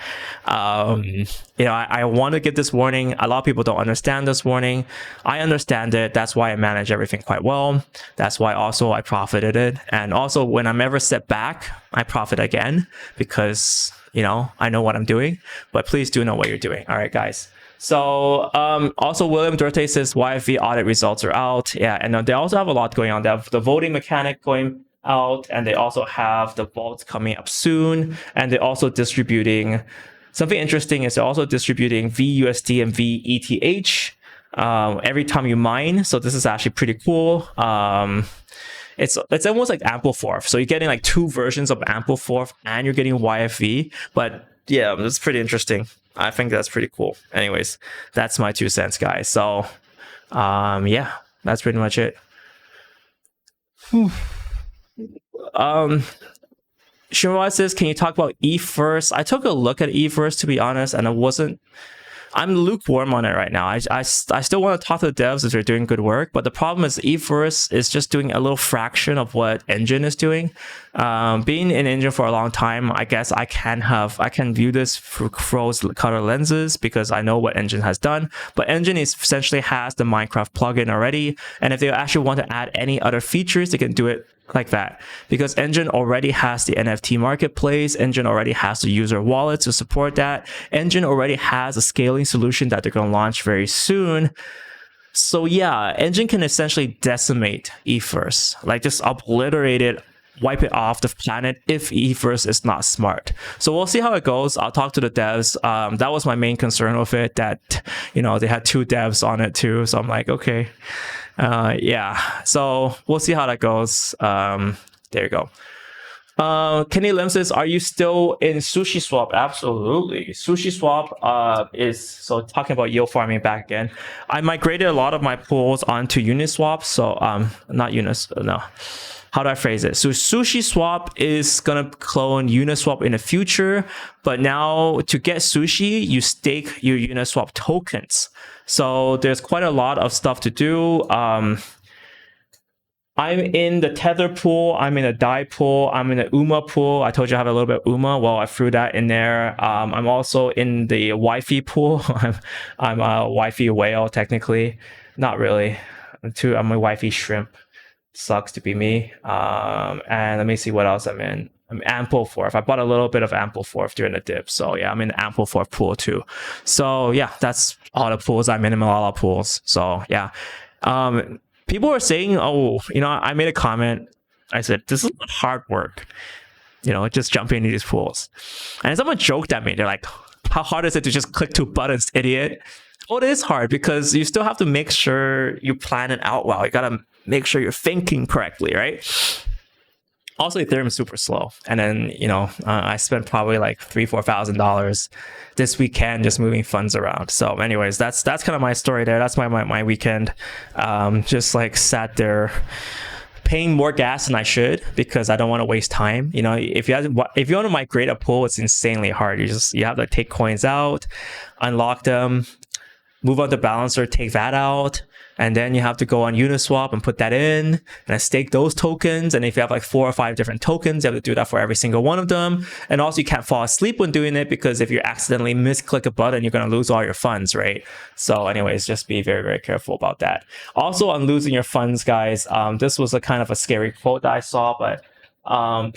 I want to give this warning. A lot of people don't understand this warning. I understand it. That's why I manage everything quite well. That's why also I profited it. And also when I'm ever set back, I profit again because, I know what I'm doing. But please do know what you're doing. All right, guys. So also William Duarte says YFV audit results are out. Yeah, and they also have a lot going on. They have the voting mechanic going out, and they also have the vaults coming up soon, and they're also distributing something interesting. Is they're also distributing VUSD and VETH every time you mine. So this is actually pretty cool. It's almost like Ampleforth. So you're getting like 2 versions of Ampleforth and you're getting YFV. But yeah, that's pretty interesting. I think that's pretty cool. Anyways, that's my 2 cents, guys. So yeah, that's pretty much it. Shimura says, can you talk about ETH first? I took a look at ETH first, to be honest, and I'm lukewarm on it right now. I still want to talk to the devs if they're doing good work, but the problem is ETH first is just doing a little fraction of what Enjin is doing. Being in Enjin for a long time, I guess I can view this through rose-colored lenses because I know what Enjin has done. But Enjin essentially has the Minecraft plugin already, and if they actually want to add any other features, they can do it like that, because Enjin already has the NFT marketplace. Enjin already has the user wallet to support that. Enjin already has a scaling solution that they're going to launch very soon. So yeah, Enjin can essentially decimate Ethers, like just obliterate it, wipe it off the planet if Ethers is not smart. So we'll see how it goes. I'll talk to the devs. That was my main concern with it, that they had 2 devs on it too. So I'm like, okay. Yeah, so we'll see how that goes. There you go. Kenny Lim says, are you still in Sushiswap? Absolutely. Sushiswap is, so talking about yield farming back again, I migrated a lot of my pools onto Uniswap. So not Unis, no. How do I phrase it? So Sushiswap is going to clone Uniswap in the future, but now to get Sushi, you stake your Uniswap tokens. So there's quite a lot of stuff to do. I'm in the Tether pool. I'm in the DAI pool. I'm in the UMA pool. I told you I have a little bit of UMA. Well, I threw that in there. I'm also in the YFI pool. I'm a YFI whale, technically. Not really. I'm a YFV shrimp. Sucks to be me. And let me see what else I'm in. I'm ample fourth. I bought a little bit of ample fourth during the dip. So yeah, I'm in the ample fourth pool too. So yeah, that's all the pools I'm in all the pools. So yeah. People were saying, oh, I made a comment. I said, this is hard work, just jumping into these pools. And someone joked at me. They're like, how hard is it to just click 2 buttons, idiot? Oh, it is hard because you still have to make sure you plan it out well. You got to make sure you're thinking correctly, right? Also, Ethereum is super slow. And then, I spent probably like $3,000-$4,000 this weekend just moving funds around. So anyways, that's kind of my story there. That's my weekend. Just like sat there paying more gas than I should because I don't want to waste time. If you want to migrate a pool, it's insanely hard. You have to take coins out, unlock them, move on to Balancer, take that out, and then you have to go on Uniswap and put that in and stake those tokens. And if you have like 4 or 5 different tokens, you have to do that for every single one of them. And also you can't fall asleep when doing it because if you accidentally misclick a button, you're going to lose all your funds, right? So anyways, just be very, very careful about that. Also on losing your funds, guys, this was a kind of a scary quote that I saw, but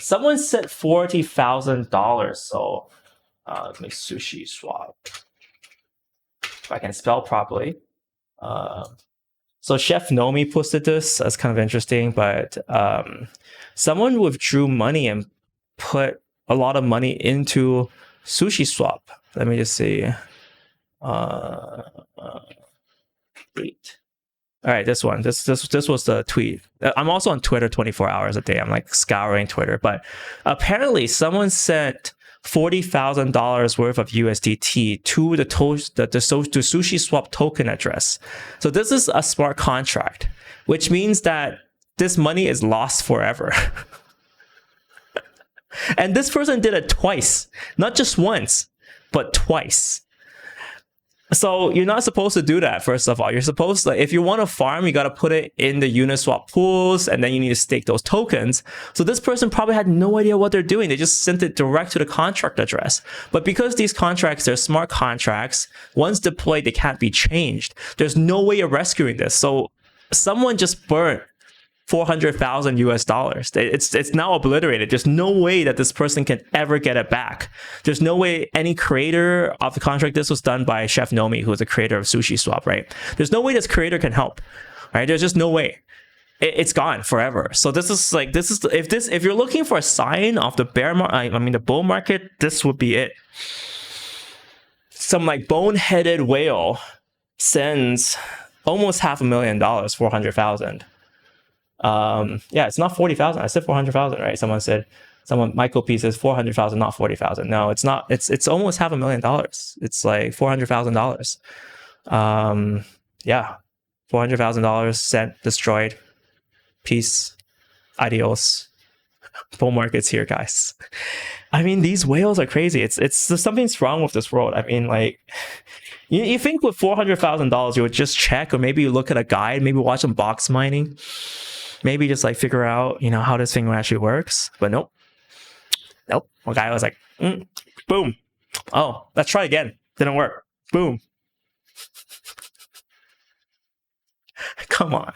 someone said $40,000. So let me Sushiswap. If I can spell properly. So Chef Nomi posted this. That's kind of interesting, but someone withdrew money and put a lot of money into Sushiswap. Let me just see. Tweet. All right, this one. This was the tweet. I'm also on Twitter 24 hours a day. I'm like scouring Twitter, but apparently someone sent $40,000 worth of USDT to the Sushiswap token address. So this is a smart contract, which means that this money is lost forever. And this person did it twice, not just once, but twice. So you're not supposed to do that, first of all. You're supposed to, if you want to farm, you got to put it in the Uniswap pools, and then you need to stake those tokens. So this person probably had no idea what they're doing. They just sent it direct to the contract address. But because these contracts, they're smart contracts, once deployed, they can't be changed. There's no way of rescuing this. So someone just burnt $400,000 US. It's now obliterated. There's no way that this person can ever get it back. There's no way any creator of the contract. This was done by Chef Nomi, who is the creator of Sushiswap, right? There's no way this creator can help, right? There's just no way. It's gone forever. So if you're looking for a sign of the the bull market, this would be it. Some like boneheaded whale sends almost $500,000, 400,000. Yeah, it's not 40,000. I said 400,000, right? Michael P says 400,000, not 40,000. No, it's not. It's almost $500,000. It's like $400,000. Yeah, $400,000 sent, destroyed. Peace, adios. Bull market's here, guys. I mean, these whales are crazy. There's something's wrong with this world. I mean, like, you think with $400,000 you would just check, or maybe you look at a guide, maybe watch some box mining. Maybe just like figure out, how this thing actually works. But nope. One guy was like, boom. Oh, let's try again. Didn't work. Boom. Come on.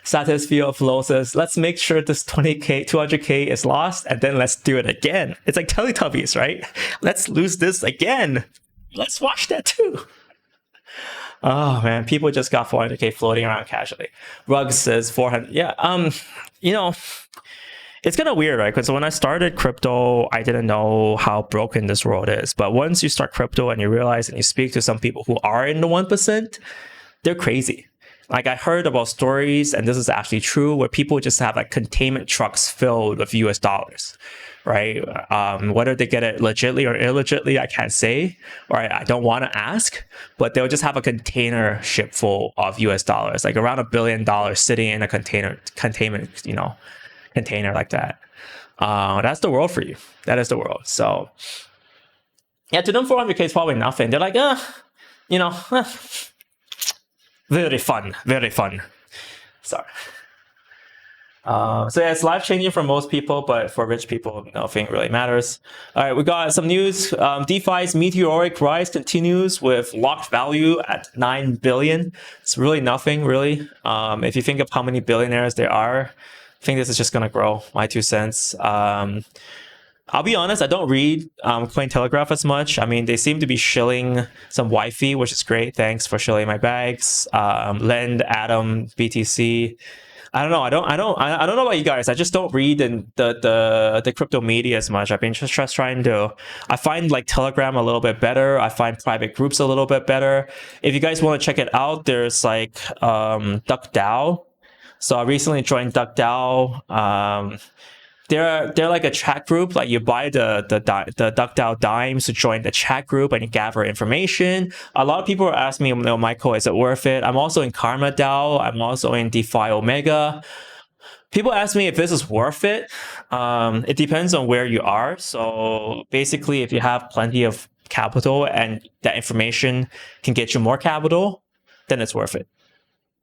Satisfio Flow says, let's make sure this 20K, 200K is lost, and then let's do it again. It's like Teletubbies, right? Let's lose this again. Let's watch that too. Oh man, people just got 400K floating around casually. Ruggs says 400. Yeah, it's kind of weird, right? Because when I started crypto, I didn't know how broken this world is. But once you start crypto and you realize and you speak to some people who are in the 1%, they're crazy. Like I heard about stories, and this is actually true, where people just have like containment trucks filled with US dollars, right? Whether they get it legitly or illegitly, I can't say, or I don't want to ask, but they'll just have a container ship full of US dollars, like around $1 billion sitting in a containment, container like that. That's the world for you. That is the world. So yeah, to them 400K is probably nothing. They're like, very fun. Sorry. So yeah, it's life changing for most people, but for rich people, nothing really matters. All right, we got some news. DeFi's meteoric rise continues with locked value at 9 billion. It's really nothing, really. If you think of how many billionaires there are, I think this is just gonna grow. My 2 cents. I'll be honest, I don't read Cointelegraph as much. I mean, they seem to be shilling some YFI, which is great. Thanks for shilling my bags. Lend, Atom, BTC. I don't know. I don't know about you guys. I just don't read the crypto media as much. I've been just trying to. I find like Telegram a little bit better. I find private groups a little bit better. If you guys want to check it out, there's like DuckDAO. So I recently joined DuckDAO. They're like a chat group. Like you buy the DuckDAO dimes to join the chat group and you gather information. A lot of people are asking me, Michael, is it worth it? I'm also in Karma DAO. I'm also in DeFi Omega. People ask me if this is worth it. It depends on where you are. So basically, if you have plenty of capital and that information can get you more capital, then it's worth it,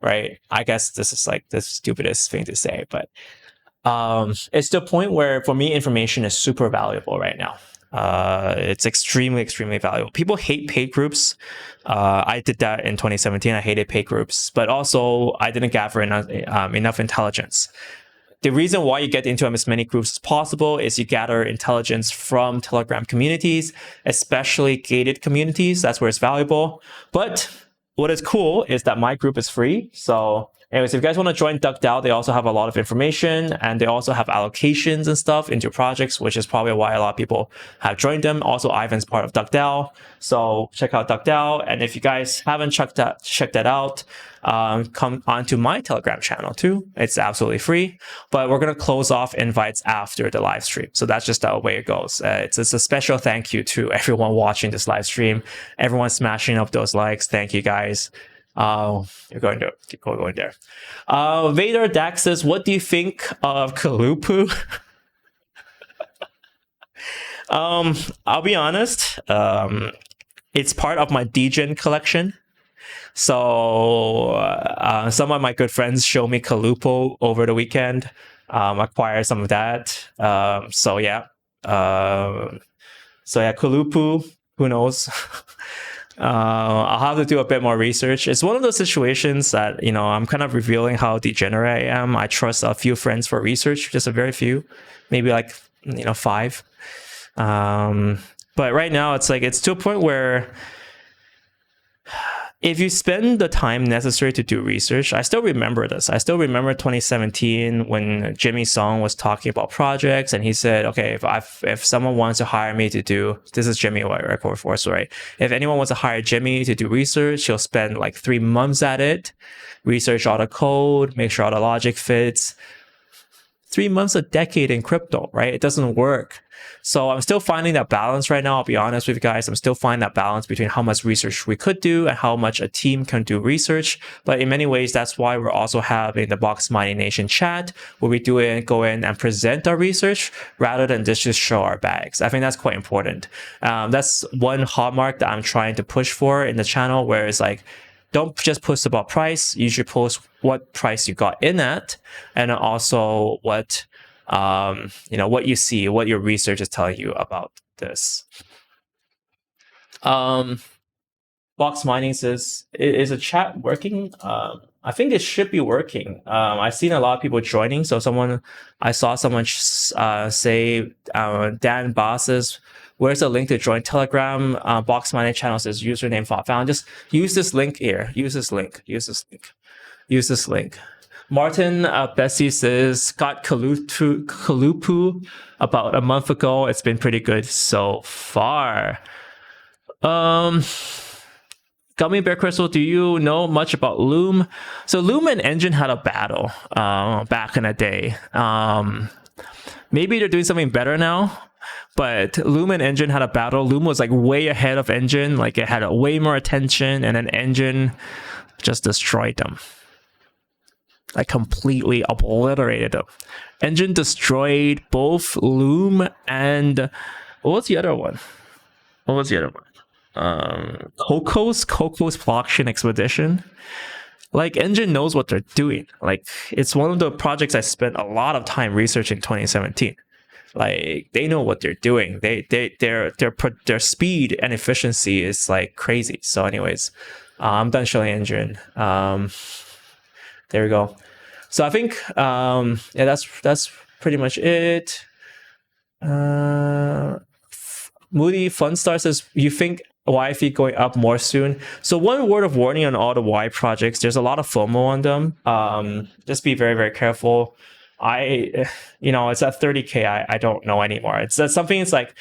right? I guess this is like the stupidest thing to say, but it's the point where for me information is super valuable right now. It's extremely valuable. People hate paid groups. I did that in 2017. I hated paid groups, but also I didn't gather enough intelligence. The reason why you get into as many groups as possible is you gather intelligence from Telegram communities, especially gated communities. That's where it's valuable. But what is cool is that my group is free. So anyways, if you guys want to join DuckDAO, they also have a lot of information and they also have allocations and stuff into projects, which is probably why a lot of people have joined them. Also, Ivan's part of DuckDAO. So check out DuckDAO. And if you guys haven't checked that out, come onto my Telegram channel too. It's absolutely free, but we're going to close off invites after the live stream. So that's just the way it goes. It's a special thank you to everyone watching this live stream. Everyone smashing up those likes. Thank you guys. You're going to keep going there. Vader Dax says, what do you think of Kalupu? I'll be honest. It's part of my degen collection. So some of my good friends show me Kalupo over the weekend. Acquire some of that. So yeah, Kalupu. Who knows? I'll have to do a bit more research. It's one of those situations that, I'm kind of revealing how degenerate I am. I trust a few friends for research, just a very few, maybe like, 5. But right now it's to a point where if you spend the time necessary to do research, I still remember this. I still remember 2017 when Jimmy Song was talking about projects and he said, okay, if someone wants to hire me to do, this is Jimmy Record Force, right? If anyone wants to hire Jimmy to do research, he'll spend like 3 months at it, research all the code, make sure all the logic fits. 3 months, a decade in crypto, right? It doesn't work. So I'm still finding that balance right now. I'll be honest with you guys. I'm still finding that balance between how much research we could do and how much a team can do research. But in many ways, that's why we're also having the Box Mining Nation chat where we go in and present our research rather than just show our bags. I think that's quite important. That's one hallmark that I'm trying to push for in the channel, where it's don't just post about price. You should post what price you got in at, and also what what you see, what your research is telling you about this. Box Mining says, is a chat working? I think it should be working. I've seen a lot of people joining. So I saw someone say, Dan Bosses, where's the link to join Telegram? Box Mining channel says username found. Just use this link here. Use this link. Martin Bessie says, got Kalupu about a month ago. It's been pretty good so far. Gummy Bear Crystal, do you know much about Loom? So Loom and Enjin had a battle back in the day. Maybe they're doing something better now. But Loom and Enjin had a battle. Loom was way ahead of Enjin. It had way more attention, and then Enjin just destroyed them. Completely obliterated them. Enjin destroyed both Loom and what was the other one? Coco's blockchain expedition. like Enjin knows what they're doing. Like it's one of the projects I spent a lot of time researching in 2017. Like they know what they're doing. Their speed and efficiency is like crazy. So anyways, I'm done showing Enjin. There we go. So I think yeah, that's pretty much it. Moody Funstar says, you think YFE going up more soon? So one word of warning on all the Y projects, there's a lot of FOMO on them. Just be very, very careful. It's at 30K. I don't know anymore. It's something. It's like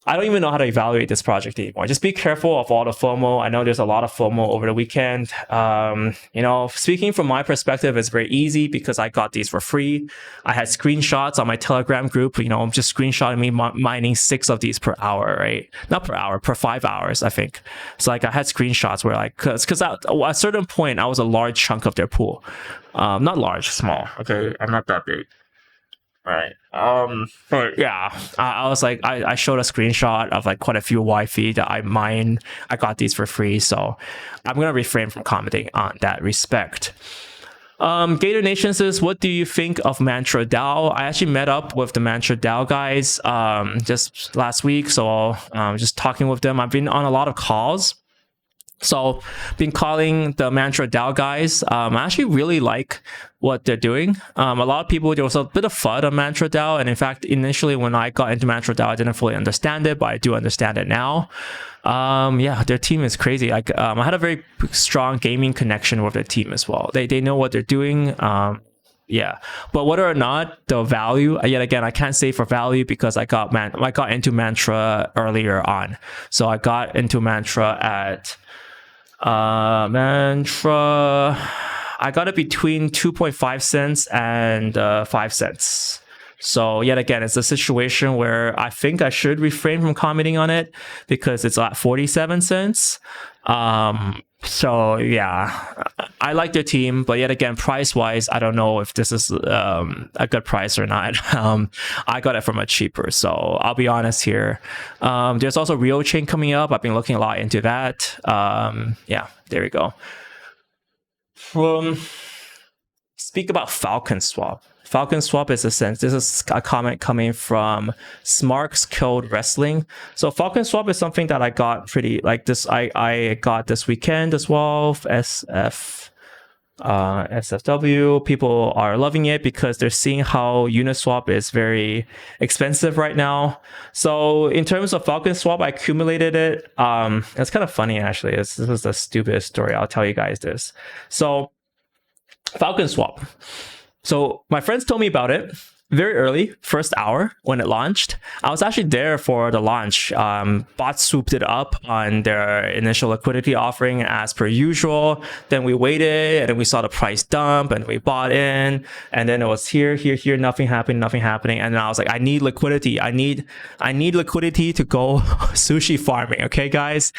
I don't even know how to evaluate this project anymore. Just be careful of all the FOMO. I know there's a lot of FOMO over the weekend. Speaking from my perspective, it's very easy because I got these for free. I had screenshots on my Telegram group. I'm just screenshotting me mining 6 of these per hour, right? Not per hour, per 5 hours, I think. So like I had screenshots where like, because at a certain point, I was a large chunk of their pool. Not large, small. Okay, I'm not that big. Right. But yeah, I was like, I showed a screenshot of like quite a few YFI that I mined. I got these for free, so I'm gonna refrain from commenting on that respect. Gator Nation says, what do you think of Mantra DAO? I actually met up with the Mantra DAO guys just last week, so just talking with them. I've been on a lot of calls. So been calling the Mantra DAO guys. I actually really like what they're doing. A lot of people, there was a bit of FUD on Mantra DAO. And in fact, initially when I got into Mantra DAO, I didn't fully understand it, but I do understand it now. Yeah, their team is crazy. Like I had a very strong gaming connection with their team as well. They know what they're doing. Yeah, but whether or not the value, yet again, I can't say for value because I got into Mantra earlier on. So I got into Mantra at I got it between 2.5 cents and 5 cents. So yet again, it's a situation where I think I should refrain from commenting on it because it's at 47 cents. So yeah, I like their team, but yet again, price wise, I don't know if this is a good price or not. I got it from a cheaper, so I'll be honest here. There's also Rio Chain coming up. I've been looking a lot into that. Yeah, there we go. Speak about Falconswap. Falconswap is this is a comment coming from Smarks Killed Wrestling. So Falconswap is something that I got pretty like this. I got this weekend as well. SFW. People are loving it because they're seeing how Uniswap is very expensive right now. So in terms of Falconswap, I accumulated it. It's kind of funny actually. This is the stupidest story. I'll tell you guys this. So Falconswap. So my friends told me about it very early, first hour when it launched. I was actually there for the launch. Bots swooped it up on their initial liquidity offering as per usual. Then we waited and then we saw the price dump and we bought in. And then it was here, nothing happening. And then I was like, I need liquidity. I need liquidity to go sushi farming. Okay, guys,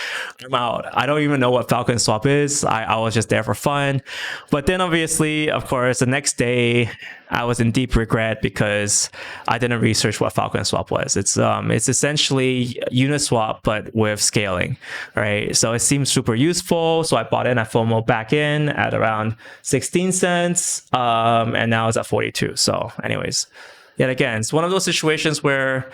I'm out. I don't even know what Falconswap is. I was just there for fun. But then obviously, of course, the next day, I was in deep regret because I didn't research what Falconswap was. It's essentially Uniswap but with scaling, right? So it seems super useful. So I bought in, I FOMO back in at around 16 cents, and now it's at 42. So, anyways, yet again, it's one of those situations where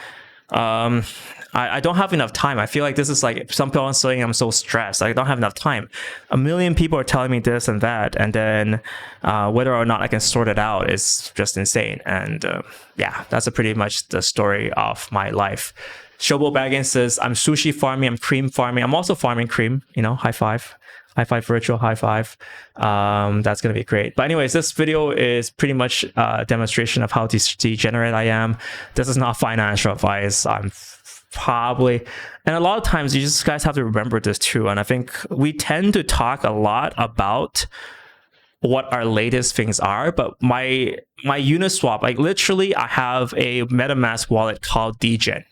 I don't have enough time. I feel like this is like some people are saying I'm so stressed. I don't have enough time. A million people are telling me this and that, and then whether or not I can sort it out is just insane. And yeah, that's pretty much the story of my life. Shobo Baggins says, I'm sushi farming, I'm cream farming. I'm also farming cream, high five. High five, virtual high five. That's going to be great. But anyways, this video is pretty much a demonstration of how degenerate I am. This is not financial advice. I'm probably, and a lot of times you just guys have to remember this too. And I think we tend to talk a lot about what our latest things are, but my Uniswap, like literally I have a MetaMask wallet called Degen.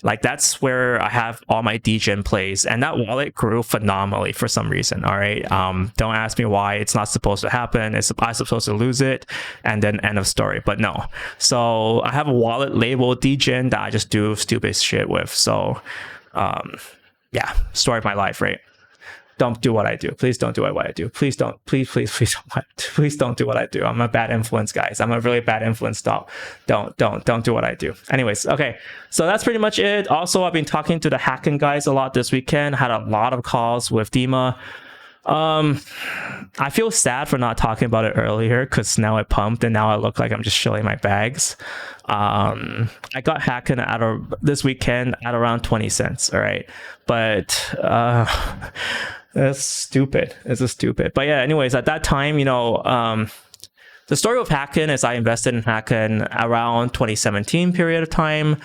Like that's where I have all my Degen plays, and that wallet grew phenomenally for some reason. All right, don't ask me why. It's not supposed to happen. I'm supposed to lose it, and then end of story. But no. So I have a wallet labeled Degen that I just do stupid shit with. So, yeah, story of my life, right? don't do what I do. Please don't do what I do. Please don't. Please don't do what I do. I'm a bad influence, guys. I'm a really bad influence. Don't do what I do. Anyways, okay. So that's pretty much it. Also, I've been talking to the Hacken guys a lot this weekend. Had a lot of calls with Dima. I feel sad for not talking about it earlier because now it pumped and now I look like I'm just shilling my bags. I got Hacken this weekend at around 20 cents. All right. But, that's stupid. It's just stupid. But yeah, anyways, at that time, the story of Hacken is I invested in Hacken around 2017 period of time.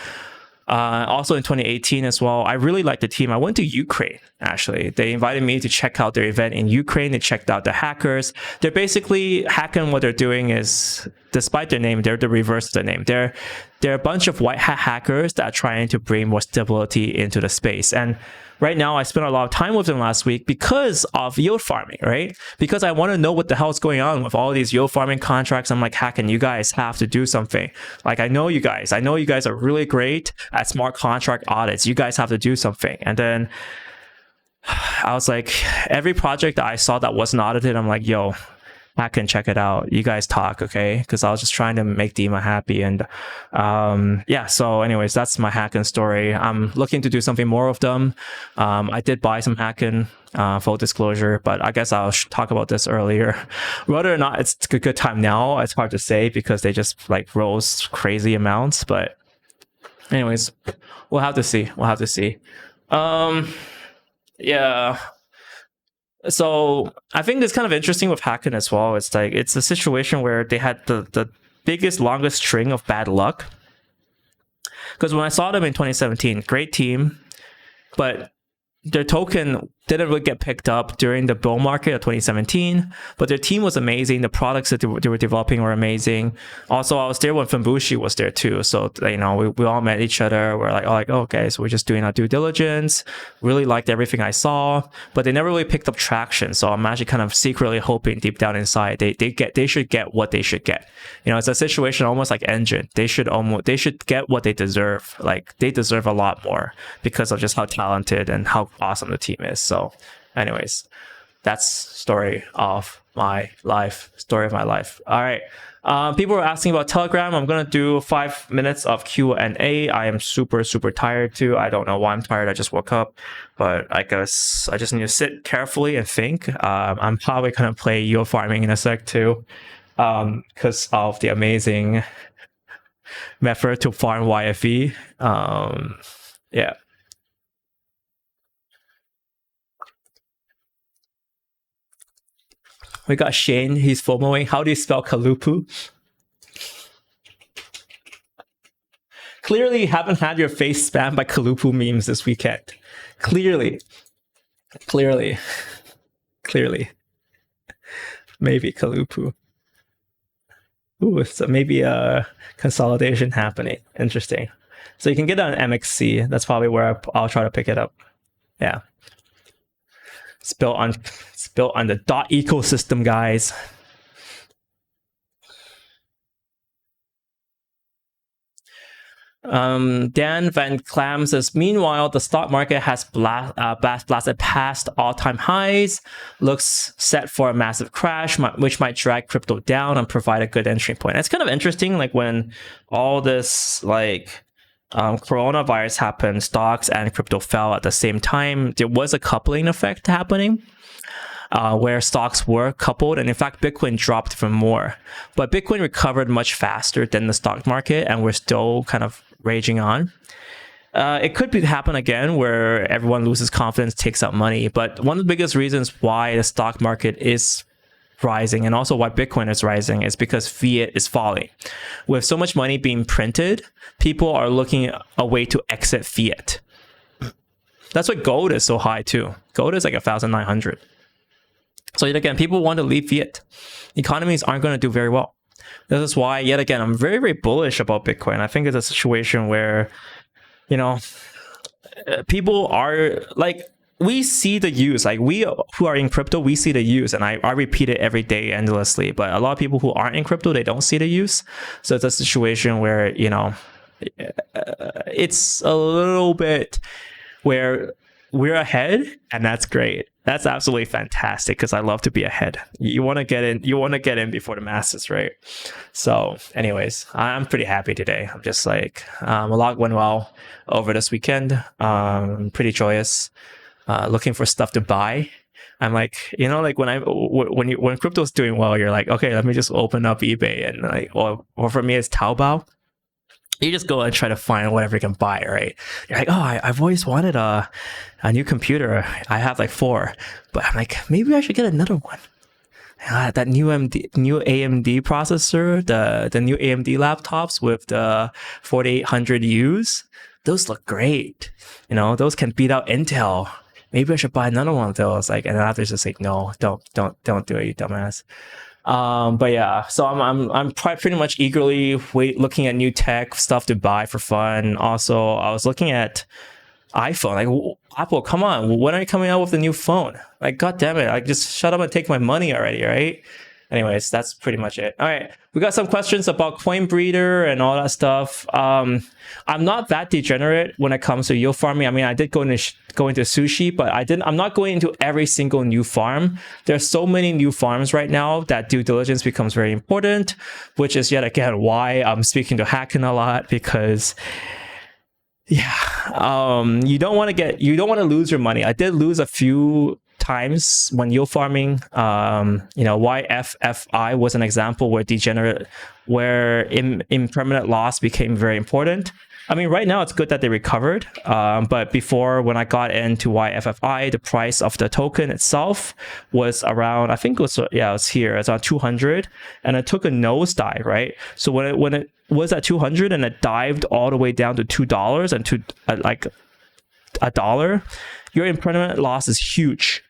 Also in 2018 as well. I really liked the team. I went to Ukraine, actually. They invited me to check out their event in Ukraine. They checked out the hackers. They're basically Hacken. What they're doing is, despite their name, they're the reverse of the name. They're a bunch of white hat hackers that are trying to bring more stability into the space. And right now, I spent a lot of time with them last week because of yield farming, right? Because I want to know what the hell is going on with all these yield farming contracts. I'm like, Hacken, you guys have to do something. Like, I know you guys are really great at smart contract audits. You guys have to do something. And then I was like, every project that I saw that wasn't audited, I'm like, yo, Hacken, check it out. You guys talk, okay? Because I was just trying to make Dima happy. And yeah, so anyways, that's my Hacken story. I'm looking to do something more with them. I did buy some Hacken, full disclosure, but I guess I'll talk about this earlier. Whether or not it's a good time now, it's hard to say because they just like rose crazy amounts. But anyways, we'll have to see. Yeah. So I think it's kind of interesting with Hacken as well. It's like, it's a situation where they had the biggest, longest string of bad luck. Because when I saw them in 2017, great team, but their token didn't really get picked up during the bull market of 2017, but their team was amazing. The products that they were developing were amazing. Also, I was there when Fambushi was there too. So, we all met each other. We're like, oh, okay, so we're just doing our due diligence. Really liked everything I saw, but they never really picked up traction. So I'm actually kind of secretly hoping deep down inside, they should get what they should get. It's a situation almost like Enjin. They should get what they deserve. Like, they deserve a lot more because of just how talented and how awesome the team is. So anyways, that's story of my life. All right. People were asking about Telegram. I'm going to do 5 minutes of Q&A. I am super, super tired too. I don't know why I'm tired. I just woke up, but I guess I just need to sit carefully and think. I'm probably going to play yield farming in a sec too, because of the amazing method to farm YFV. Yeah. We got Shane. He's FOMOing. How do you spell Kalupu? Clearly, you haven't had your face spammed by Kalupu memes this weekend. Clearly. Maybe Kalupu. Ooh, so maybe a consolidation happening. Interesting. So you can get it on MXC. That's probably where I'll try to pick it up. Yeah. It's built on the dot ecosystem, guys. Dan Van Clam says, meanwhile, the stock market has blasted past all-time highs, looks set for a massive crash, which might drag crypto down and provide a good entry point. It's kind of interesting, like when all this coronavirus happened, stocks and crypto fell at the same time. There was a coupling effect happening where stocks were coupled, and in fact Bitcoin dropped even more, but Bitcoin recovered much faster than the stock market, and we're still kind of raging on. It could happen again where everyone loses confidence, takes out money, but one of the biggest reasons why the stock market is rising and also why Bitcoin is rising is because fiat is falling. With so much money being printed, people are looking a way to exit fiat. That's why gold is so high too. Gold is like 1,900. So yet again, people want to leave fiat. Economies aren't going to do very well. This is why, yet again, I'm very, very bullish about Bitcoin. I think it's a situation where, people are like, we see the use, like we who are in crypto, we see the use, and I repeat it every day endlessly, but a lot of people who aren't in crypto, they don't see the use. So it's a situation where, it's a little bit where we're ahead, and that's great. That's absolutely fantastic because I love to be ahead. You want to get in. You want to get in before the masses, right? So, anyways, I'm pretty happy today. I'm just like a lot went well over this weekend. Pretty joyous. Looking for stuff to buy. I'm like, you know, like when crypto's doing well, you're like, okay, let me just open up eBay and like, or for me, it's Taobao. You just go and try to find whatever you can buy, right? You're like, oh, I've always wanted a new computer. I have like 4, but I'm like, maybe I should get another one. That new AMD processor, the new AMD laptops with the 4800Us, those look great. You know, those can beat out Intel. Maybe I should buy another one of those. Like, and after's just like, no, don't do it, you dumbass. But yeah, so I'm pretty much eagerly looking at new tech stuff to buy for fun. Also, I was looking at iPhone, like Apple, come on, when are you coming out with the new phone? Like, god damn it, like just shut up and take my money already, right? Anyways, that's pretty much it. All right, we got some questions about coin breeder and all that stuff. I'm not that degenerate when it comes to yield farming. I mean, I did go into SUSHI, but I'm not going into every single new farm. There's so many new farms right now that due diligence becomes very important, which is yet again why I'm speaking to Hacken a lot, because yeah, you don't want to lose your money. I did lose a few times when yield farming. You know, YFFI was an example where impermanent loss became very important. I mean, right now it's good that they recovered, but before, when I got into YFFI, the price of the token itself was around, I think it was here, it's on 200, and it took a nosedive, right? So when it was at 200 and it dived all the way down to $2 and to like $1, your impermanent loss is huge.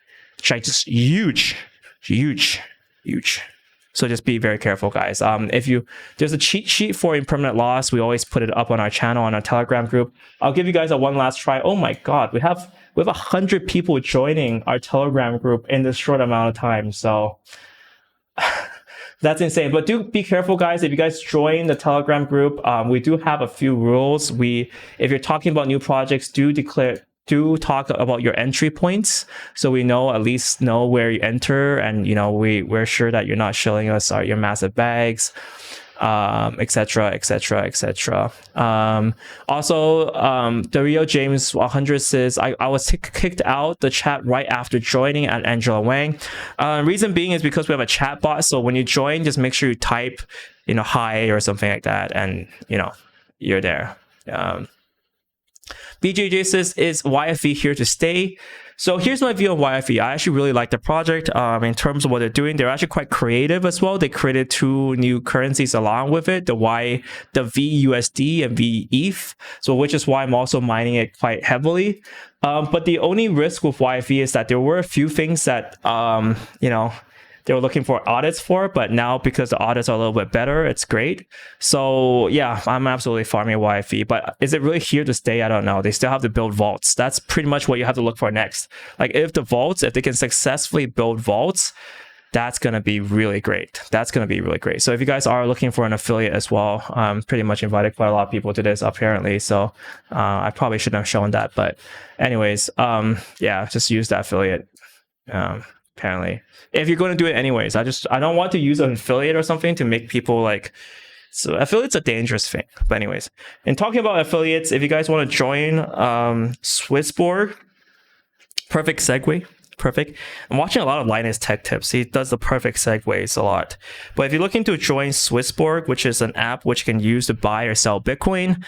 Like just huge. So just be very careful, guys. There's a cheat sheet for impermanent loss. We always put it up on our channel, on our Telegram group. I'll give you guys a one last try. Oh my God, we have 100 people joining our Telegram group in this short amount of time. So that's insane. But do be careful, guys. If you guys join the Telegram group, we do have a few rules. If you're talking about new projects, do talk about your entry points, so we at least know where you enter, and you know we're sure that you're not showing us your massive bags, etc. Also, the Rio James 100 says I was kicked out the chat right after joining at Angela Wang. Reason being is because we have a chat bot, so when you join, just make sure you type hi or something like that, and you're there. BJJ says, is YFV here to stay? So here's my view on YFV. I actually really like the project in terms of what they're doing. They're actually quite creative as well. They created 2 new currencies along with it, the VUSD and VETH. So which is why I'm also mining it quite heavily. But the only risk with YFV is that there were a few things that, they were looking for audits for, but now because the audits are a little bit better, it's great. So yeah, I'm absolutely farming YFV, but is it really here to stay? I don't know. They still have to build vaults. That's pretty much what you have to look for next. Like if they can successfully build vaults, that's going to be really great. So if you guys are looking for an affiliate as well, pretty much invited quite a lot of people to this apparently. So I probably shouldn't have shown that, but anyways, yeah, just use that affiliate. Apparently, if you're going to do it anyways, I don't want to use an affiliate or something to make people like, so affiliates a dangerous thing. But anyways, and talking about affiliates, if you guys want to join Swissborg, perfect segue. Perfect. I'm watching a lot of Linus Tech Tips. He does the perfect segues a lot. But if you're looking to join Swissborg, which is an app which you can use to buy or sell Bitcoin,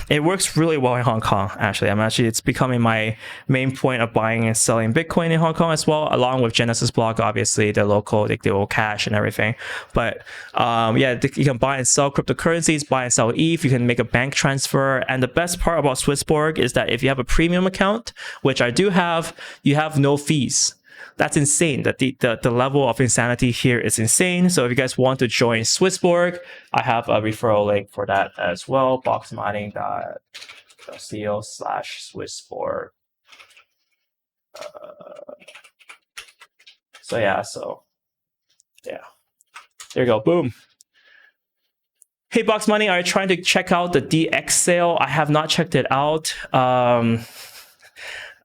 it works really well in Hong Kong. It's becoming my main point of buying and selling Bitcoin in Hong Kong as well, along with Genesis Block, obviously the local, they will cash and everything. But yeah, you can buy and sell cryptocurrencies, buy and sell ETH. You can make a bank transfer. And the best part about Swissborg is that if you have a premium account, which I do have, you have no fees. That's insane. That the level of insanity here is insane. So if you guys want to join Swissborg, I have a referral link for that as well. boxmining.co/Swissborg. So yeah, there you go. Boom. Hey, Box Money, are you trying to check out the DX sale? I have not checked it out.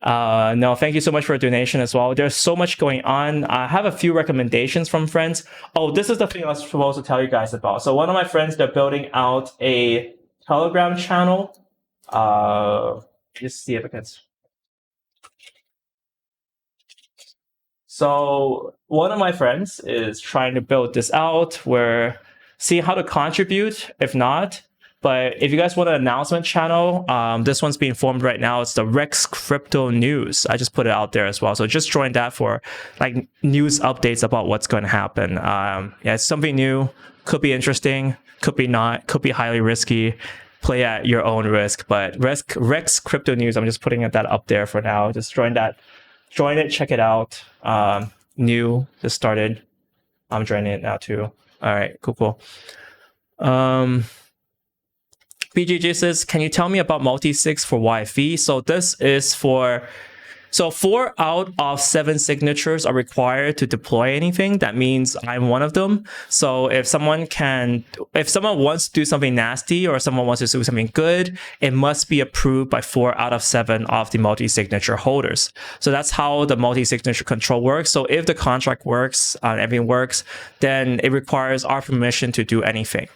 No, thank you so much for a donation as well. There's so much going on. I have a few recommendations from friends. Oh, this is the thing I was supposed to tell you guys about. So one of my friends, they're building out a Telegram channel. Just see if I can. So one of my friends is trying to build this out where see how to contribute. If not, but if you guys want an announcement channel, this one's being formed right now. It's the Rex Crypto News. I just put it out there as well. So just join that for like news updates about what's going to happen. Yeah, it's something new. Could be interesting. Could be not. Could be highly risky. Play at your own risk. But Rex Crypto News, I'm just putting that up there for now. Just join that. Join it. Check it out. New. Just started. I'm joining it now too. All right. Cool. BJJ says, can you tell me about multi-sigs for YFV? So this is for, so 4 out of 7 signatures are required to deploy anything. That means I'm one of them. So if someone wants to do something nasty or someone wants to do something good, it must be approved by 4 out of 7 of the multi-signature holders. So that's how the multi-signature control works. So if the contract works, everything works, then it requires our permission to do anything.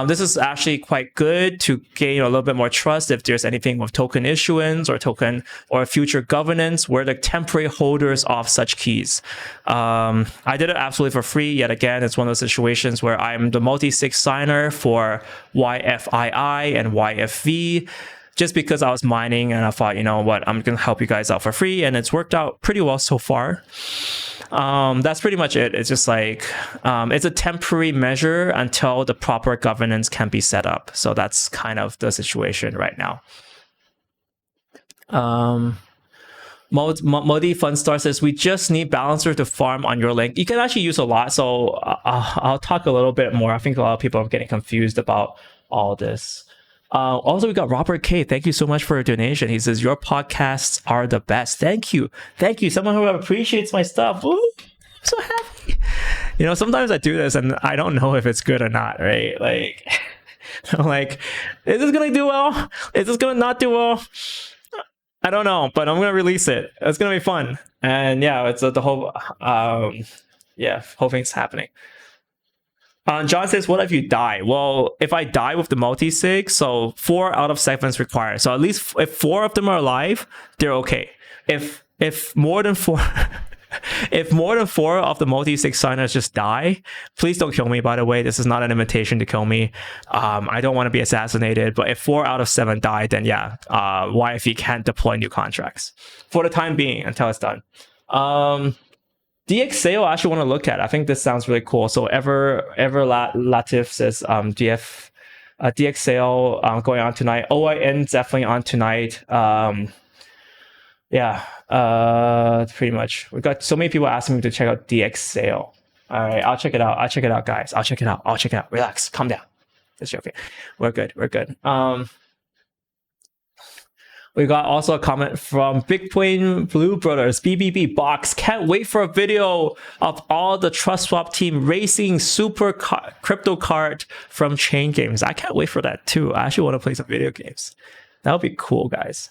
This is actually quite good to gain a little bit more trust if there's anything with token issuance or token or future governance. We're the temporary holders of such keys. I did it absolutely for free. Yet again, it's one of those situations where I'm the multi-sig signer for YFII and YFV, just because I was mining and I thought, you know what, I'm going to help you guys out for free. And it's worked out pretty well so far. That's pretty much it. It's just like, it's a temporary measure until the proper governance can be set up. So that's kind of the situation right now. Modi Funstar says, we just need Balancer to farm on your link. You can actually use a lot. So I'll talk a little bit more. I think a lot of people are getting confused about all this. Also, we got Robert K. Thank you so much for a donation. He says, your podcasts are the best. Thank you. Thank you. Someone who appreciates my stuff. Ooh, I'm so happy. You know, sometimes I do this and I don't know if it's good or not, right? Like, I'm like, is this going to do well? Is this going to not do well? I don't know, but I'm going to release it. It's going to be fun. And yeah, it's the whole, whole thing's happening. John says, what if you die? Well, if I die with the multi-sig, so 4 out of 7 is required. So at least if 4 of them are alive, they're okay. If more than 4... If more than 4 of the multi-sig signers just die, please don't kill me, by the way. This is not an invitation to kill me. I don't want to be assassinated, but if 4 out of 7 die, then yeah, YFE can't deploy new contracts for the time being until it's done. DX sale I actually want to look at. I think this sounds really cool. So Latif says DX sale going on tonight. OIN definitely on tonight. Yeah, pretty much. We've got so many people asking me to check out DX sale. All right, I'll check it out. I'll check it out, guys. I'll check it out. Relax, calm down. It's okay. We're good. We got also a comment from Bitcoin Blue Brothers, BBB Box. Can't wait for a video of all the TrustSwap team racing super crypto card from Chain Games. I can't wait for that too. I actually want to play some video games. That would be cool, guys.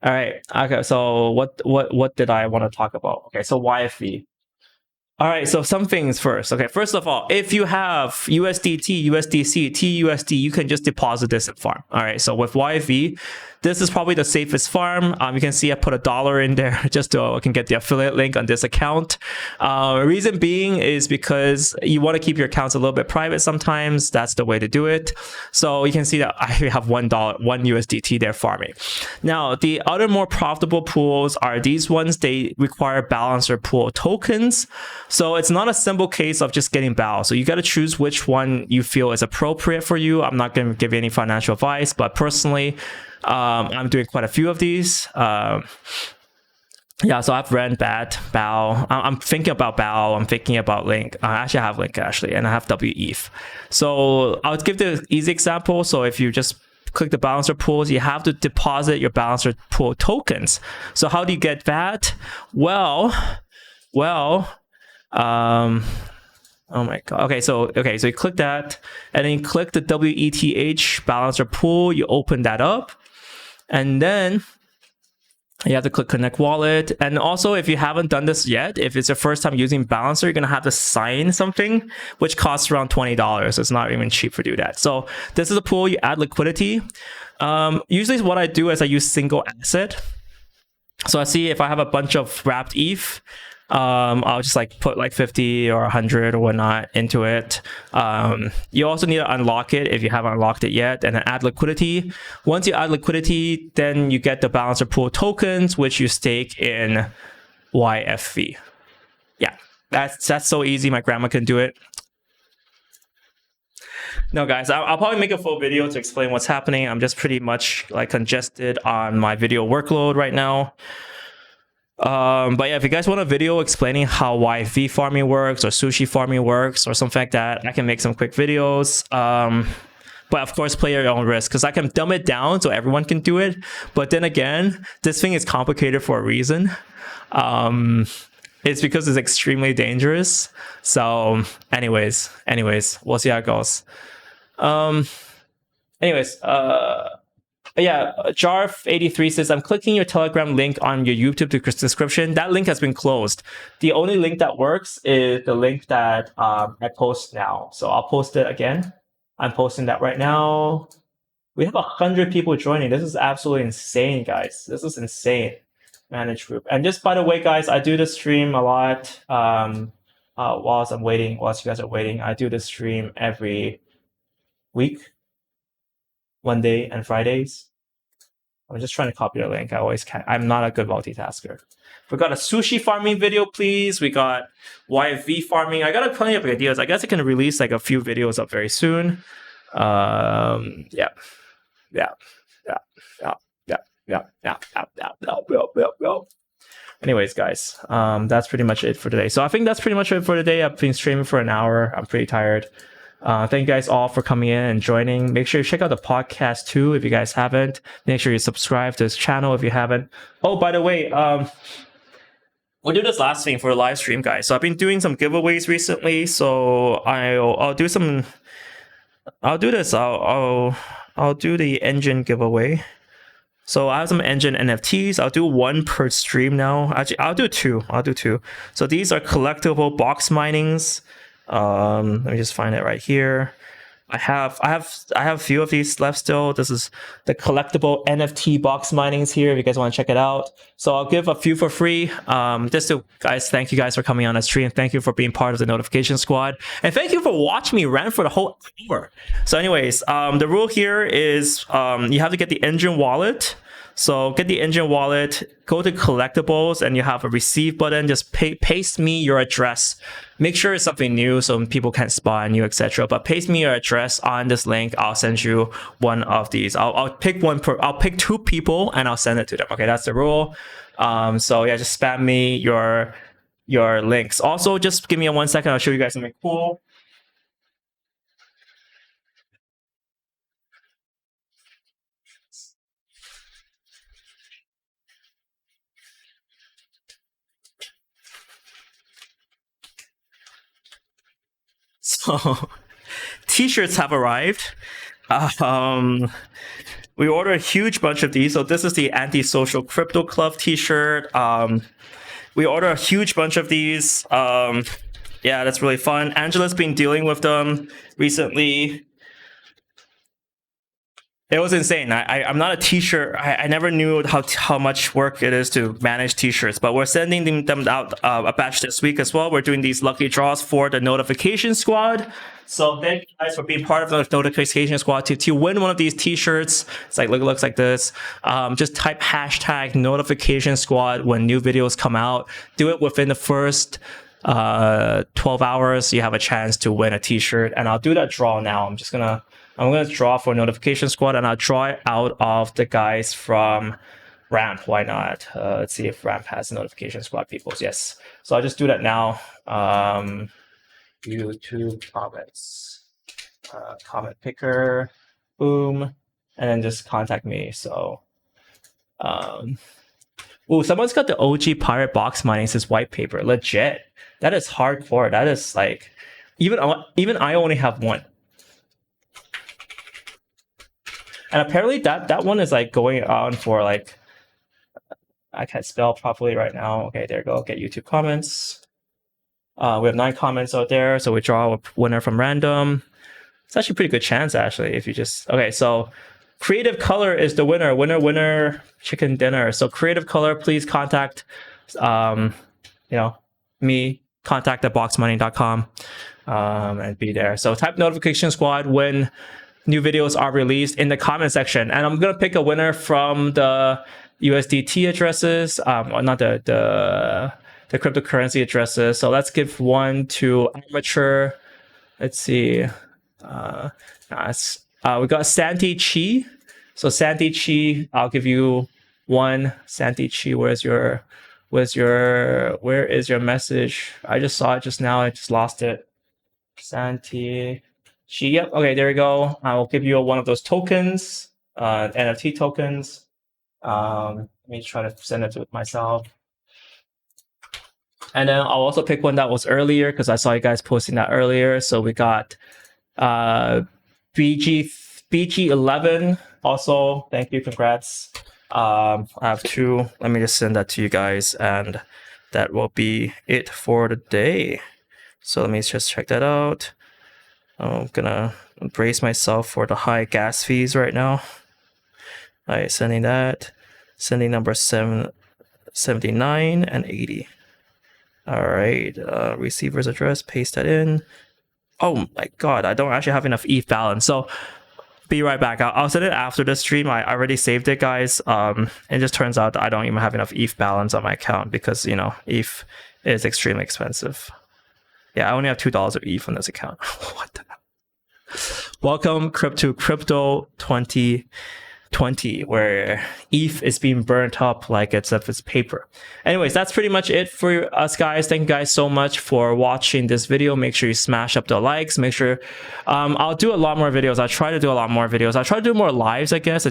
All right. Okay. So what did I want to talk about? Okay. So YFV. All right. So some things first. Okay. First of all, if you have USDT, USDC, TUSD, you can just deposit this and farm. All right. So with YFV, this is probably the safest farm. You can see I put $1 in there just so I can get the affiliate link on this account. Reason being is because you want to keep your accounts a little bit private sometimes. That's the way to do it. So you can see that I have $1 USDT there farming. Now, the other more profitable pools are these ones. They require Balancer pool tokens. So it's not a simple case of just getting BAL. So you got to choose which one you feel is appropriate for you. I'm not going to give you any financial advice, but personally, I'm doing quite a few of these. Yeah, so I've ran BAL. I'm thinking about BAL. I'm thinking about Link. Actually, I have Link, and I have WETH. So I'll give the easy example. So if you just click the Balancer pools, you have to deposit your Balancer pool tokens. So how do you get that? Well, oh my god. Okay, so you click that, and then you click the WETH Balancer pool. You open that up, And then you have to click connect wallet. And also, if you haven't done this yet, if it's your first time using Balancer, you're going to have to sign something, which costs around $20. It's not even cheap to do that. So this is a pool, you add liquidity. Usually what I do is I use single asset. So I see if I have a bunch of wrapped ETH, I'll just like put like 50 or 100 or whatnot into it. You also need to unlock it if you haven't unlocked it yet, and then add liquidity. Once you add liquidity, then you get the Balancer pool tokens, which you stake in YFV. Yeah, that's so easy. My grandma can do it. No, guys, I'll probably make a full video to explain what's happening. I'm just pretty much like congested on my video workload right now. But yeah, if you guys want a video explaining how YFV farming works or sushi farming works or something like that, I can make some quick videos. But of course, play at your own risk, because I can dumb it down so everyone can do it. But then again, this thing is complicated for a reason. It's because it's extremely dangerous. So anyways, we'll see how it goes. Yeah, Jarf83 says, I'm clicking your Telegram link on your YouTube description. That link has been closed. The only link that works is the link that I post now. So I'll post it again. I'm posting that right now. We have 100 people joining. This is absolutely insane, guys. This is insane. Manage group. And just by the way, guys, I do the stream a lot whilst you guys are waiting. I do the stream every week, Monday and Fridays. I'm just trying to copy the link. I always can't. I'm not a good multitasker. We got a sushi farming video, please. We got YFV farming. I got plenty of ideas. I guess I can release like a few videos up very soon. Yeah. Anyways, guys, that's pretty much it for today. So I think that's pretty much it for today. I've been streaming for an hour. I'm pretty tired. Thank you guys all for coming in and joining. Make sure you check out the podcast too if you guys haven't. Make sure you subscribe to this channel if you haven't. Oh, by the way, we'll do this last thing for the live stream, guys. So I've been doing some giveaways recently. So I'll do some. I'll do this. I'll do the Enjin giveaway. So I have some Enjin NFTs. I'll do one per stream now. Actually, I'll do two. So these are collectible box minings. Let me just find it right here. I have a few of these left still. This is the collectible NFT box minings here if you guys want to check it out. So I'll give a few for free. Just to guys, thank you guys for coming on the stream. Thank you for being part of the notification squad. And thank you for watching me rant for the whole hour. So anyways, the rule here is you have to get the Enjin wallet. So get the Enjin wallet, go to collectibles, and you have a receive button. Just paste me your address. Make sure it's something new so people can't spy on you, etc. But paste me your address on this link. I'll send you one of these. I'll pick I'll pick two people and I'll send it to them. Okay, that's the rule. So yeah, just spam me your links. Also, just give me 1 second. I'll show you guys something cool. So t-shirts have arrived. We ordered a huge bunch of these. So this is the Antisocial Crypto Club t-shirt. We ordered a huge bunch of these. Yeah, that's really fun. Angela's been dealing with them recently. It was insane. I'm not a t-shirt. I never knew how much work it is to manage t-shirts, but we're sending them out a batch this week as well. We're doing these lucky draws for the notification squad. So thank you guys for being part of the notification squad. To win one of these t-shirts, it's like looks like this. Just type hashtag notification squad when new videos come out. Do it within the first 12 hours. You have a chance to win a t-shirt, and I'll do that draw now. I'm gonna draw for notification squad, and I'll draw it out of the guys from Ramp. Why not? Let's see if Ramp has notification squad people. Yes. So I'll just do that now. YouTube comments, comment picker, boom, and then just contact me. So, someone's got the OG pirate box mining says white paper. Legit. That is hardcore. That is like, even I only have one. And apparently that one is like going on for like, I can't spell properly right now. Okay, there you go. Get YouTube comments. We have 9 comments out there, so we draw a winner from random. It's actually a pretty good chance, actually, if you just... Okay, so creative color is the winner. Winner, chicken dinner. So creative color, please contact, me, contact@boxmoney.com, and be there. So type notification squad when new videos are released in the comment section. And I'm going to pick a winner from the USDT addresses, not the cryptocurrency addresses. So let's give one to amateur. Let's see. We got Santi Chi. So Santi Chi, I'll give you one. Santi Chi, where is your message? I just saw it just now. I just lost it. Santi Chi. Yep. Okay, there you go. I will give you one of those tokens, NFT tokens. Let me try to send it to myself. And then I'll also pick one that was earlier because I saw you guys posting that earlier. So we got BG11 also. Thank you. Congrats. I have 2. Let me just send that to you guys, and that will be it for the day. So let me just check that out. I'm gonna brace myself for the high gas fees right now. All right, sending that. Sending number 79 and 80. All right, receiver's address, paste that in. Oh my God, I don't actually have enough ETH balance. So be right back. I'll send it after the stream. I already saved it, guys. It just turns out I don't even have enough ETH balance on my account because, ETH is extremely expensive. Yeah, I only have $2 of ETH on this account. What the hell? Welcome to Crypto 2020, where ETH is being burnt up like it's paper. Anyways, that's pretty much it for us, guys. Thank you guys so much for watching this video. Make sure you smash up the likes. Make sure I'll do a lot more videos. I try to do a lot more videos. I try to do more lives, I guess.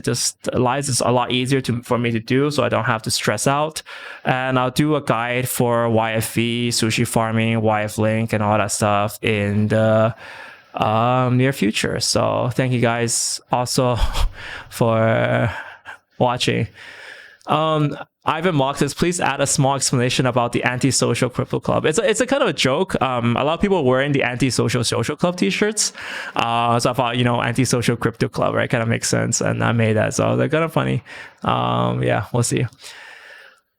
Lives is a lot easier for me to do, so I don't have to stress out. And I'll do a guide for YFV, sushi farming, YF Link, and all that stuff in the near future. So thank you guys also for watching. Ivan Mock says, please add a small explanation about the anti-social crypto club. It's a kind of a joke. A lot of people wearing the anti-social social club t-shirts. So I thought, anti-social crypto club, right? Kind of makes sense. And I made that. So they're kind of funny. Yeah, we'll see.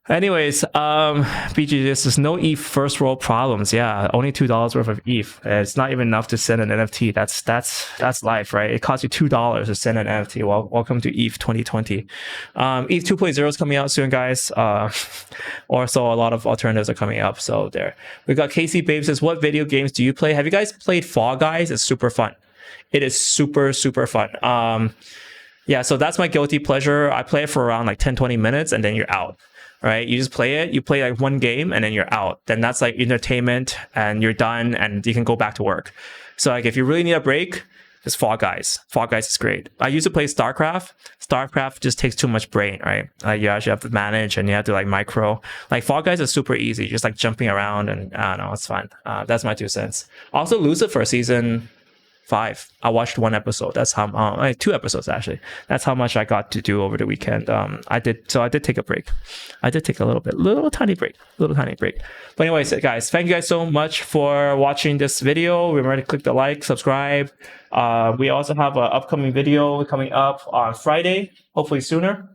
Anyways, BG, this is no ETH first world problems. Yeah, only $2 worth of ETH. It's not even enough to send an NFT. That's life, right? It costs you $2 to send an NFT. Well, welcome to ETH 2020. ETH 2.0 is coming out soon, guys. Also, a lot of alternatives are coming up. So there. We got Casey Babe says, what video games do you play? Have you guys played Fall Guys? It's super fun. It is super, super fun. Yeah, so that's my guilty pleasure. I play it for around like 10-20 minutes and then you're out. Right? You just play it, you play like one game and then you're out. Then that's like entertainment and you're done and you can go back to work. So like if you really need a break, just Fall Guys. Fall Guys is great. I used to play StarCraft. StarCraft just takes too much brain, right? You actually have to manage and you have to like micro. Like Fall Guys is super easy, just like jumping around and I don't know, it's fun. That's my 2 cents. Also Lucifer season 5. I watched 1 episode. That's how 2 episodes actually. That's how much I got to do over the weekend. I did take a break. I did take a little tiny break. But anyways, guys, thank you guys so much for watching this video. Remember to click the like, subscribe. We also have an upcoming video coming up on Friday, hopefully sooner.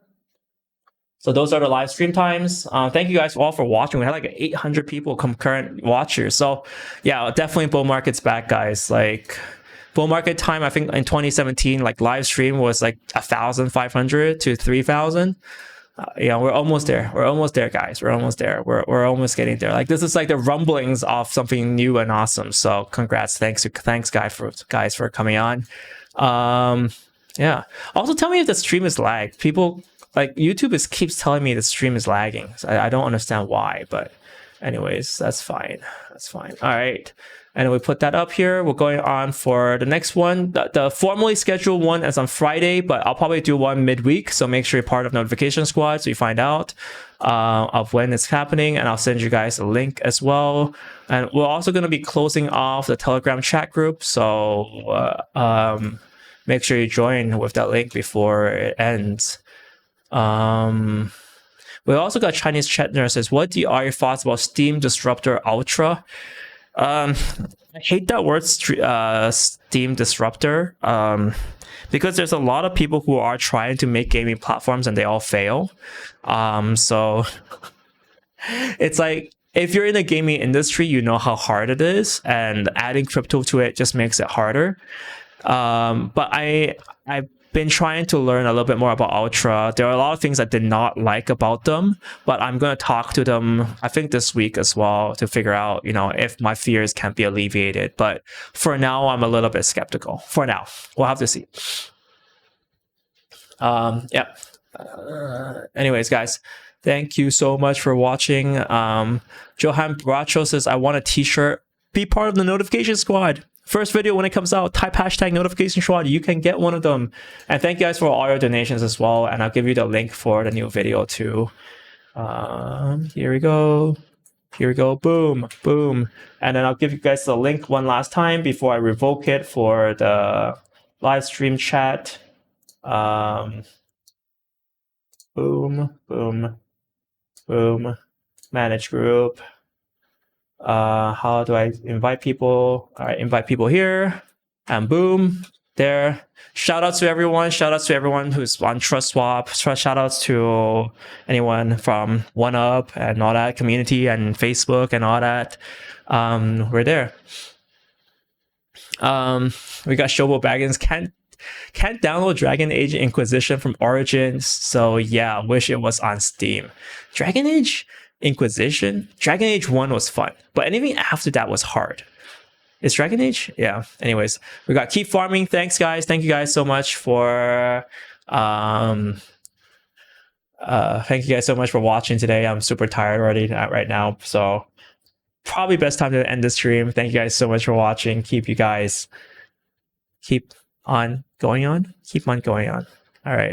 So those are the live stream times. Thank you guys all for watching. We had like 800 people concurrent watchers. So yeah, definitely bull market's back, guys. Like bull market time, I think in 2017, like live stream was like 1,500 to 3,000. Yeah, we're almost there. We're almost there, guys. We're almost there. We're almost getting there. Like this is like the rumblings of something new and awesome. So congrats. Thanks guys for coming on. Yeah. Also tell me if the stream is lagged. People like YouTube keeps telling me the stream is lagging. So I don't understand why, but anyways, that's fine. That's fine. All right. And we put that up here. We're going on for the next one. The formally scheduled one is on Friday, but I'll probably do one midweek. So make sure you're part of Notification Squad so you find out of when it's happening. And I'll send you guys a link as well. And we're also going to be closing off the Telegram chat group. So make sure you join with that link before it ends. We also got Chinese chat nurses. What are your thoughts about Steam Disruptor Ultra? I hate that word, Steam Disruptor, because there's a lot of people who are trying to make gaming platforms and they all fail. So it's like, if you're in the gaming industry, you know how hard it is, and adding crypto to it just makes it harder. But I've been trying to learn a little bit more about Ultra. There are a lot of things I did not like about them, but I'm going to talk to them, I think, this week as well, to figure out, you know, if my fears can be alleviated. But for now, I'm a little bit skeptical. For now, we'll have to see. Yeah. Anyways, guys, thank you so much for watching. Johan Bracho says, I want a t-shirt. Be part of the notification squad. First video when it comes out, type hashtag notification squad. You can get one of them. And thank you guys for all your donations as well. And I'll give you the link for the new video too. Here we go. Here we go. Boom, boom. And then I'll give you guys the link one last time before I revoke it for the live stream chat. Boom, boom, boom. Manage group. How do I invite people? All right, invite people here, and boom, there. Shout outs to everyone. Shout outs to everyone who's on TrustSwap. Shout outs to anyone from OneUp and all that community and Facebook and all that. We're there. We got Shobo Baggins. Can't download Dragon Age Inquisition from Origins. So yeah, wish it was on Steam. Dragon Age Inquisition? Dragon Age 1 was fun, but anything after that was hard. Is Dragon Age? Yeah. Anyways, we got Keep Farming. Thanks, guys. Thank you guys so much for thank you guys so much for watching today. I'm super tired already right now, so probably best time to end the stream. Thank you guys so much for watching. Keep on going on. All right.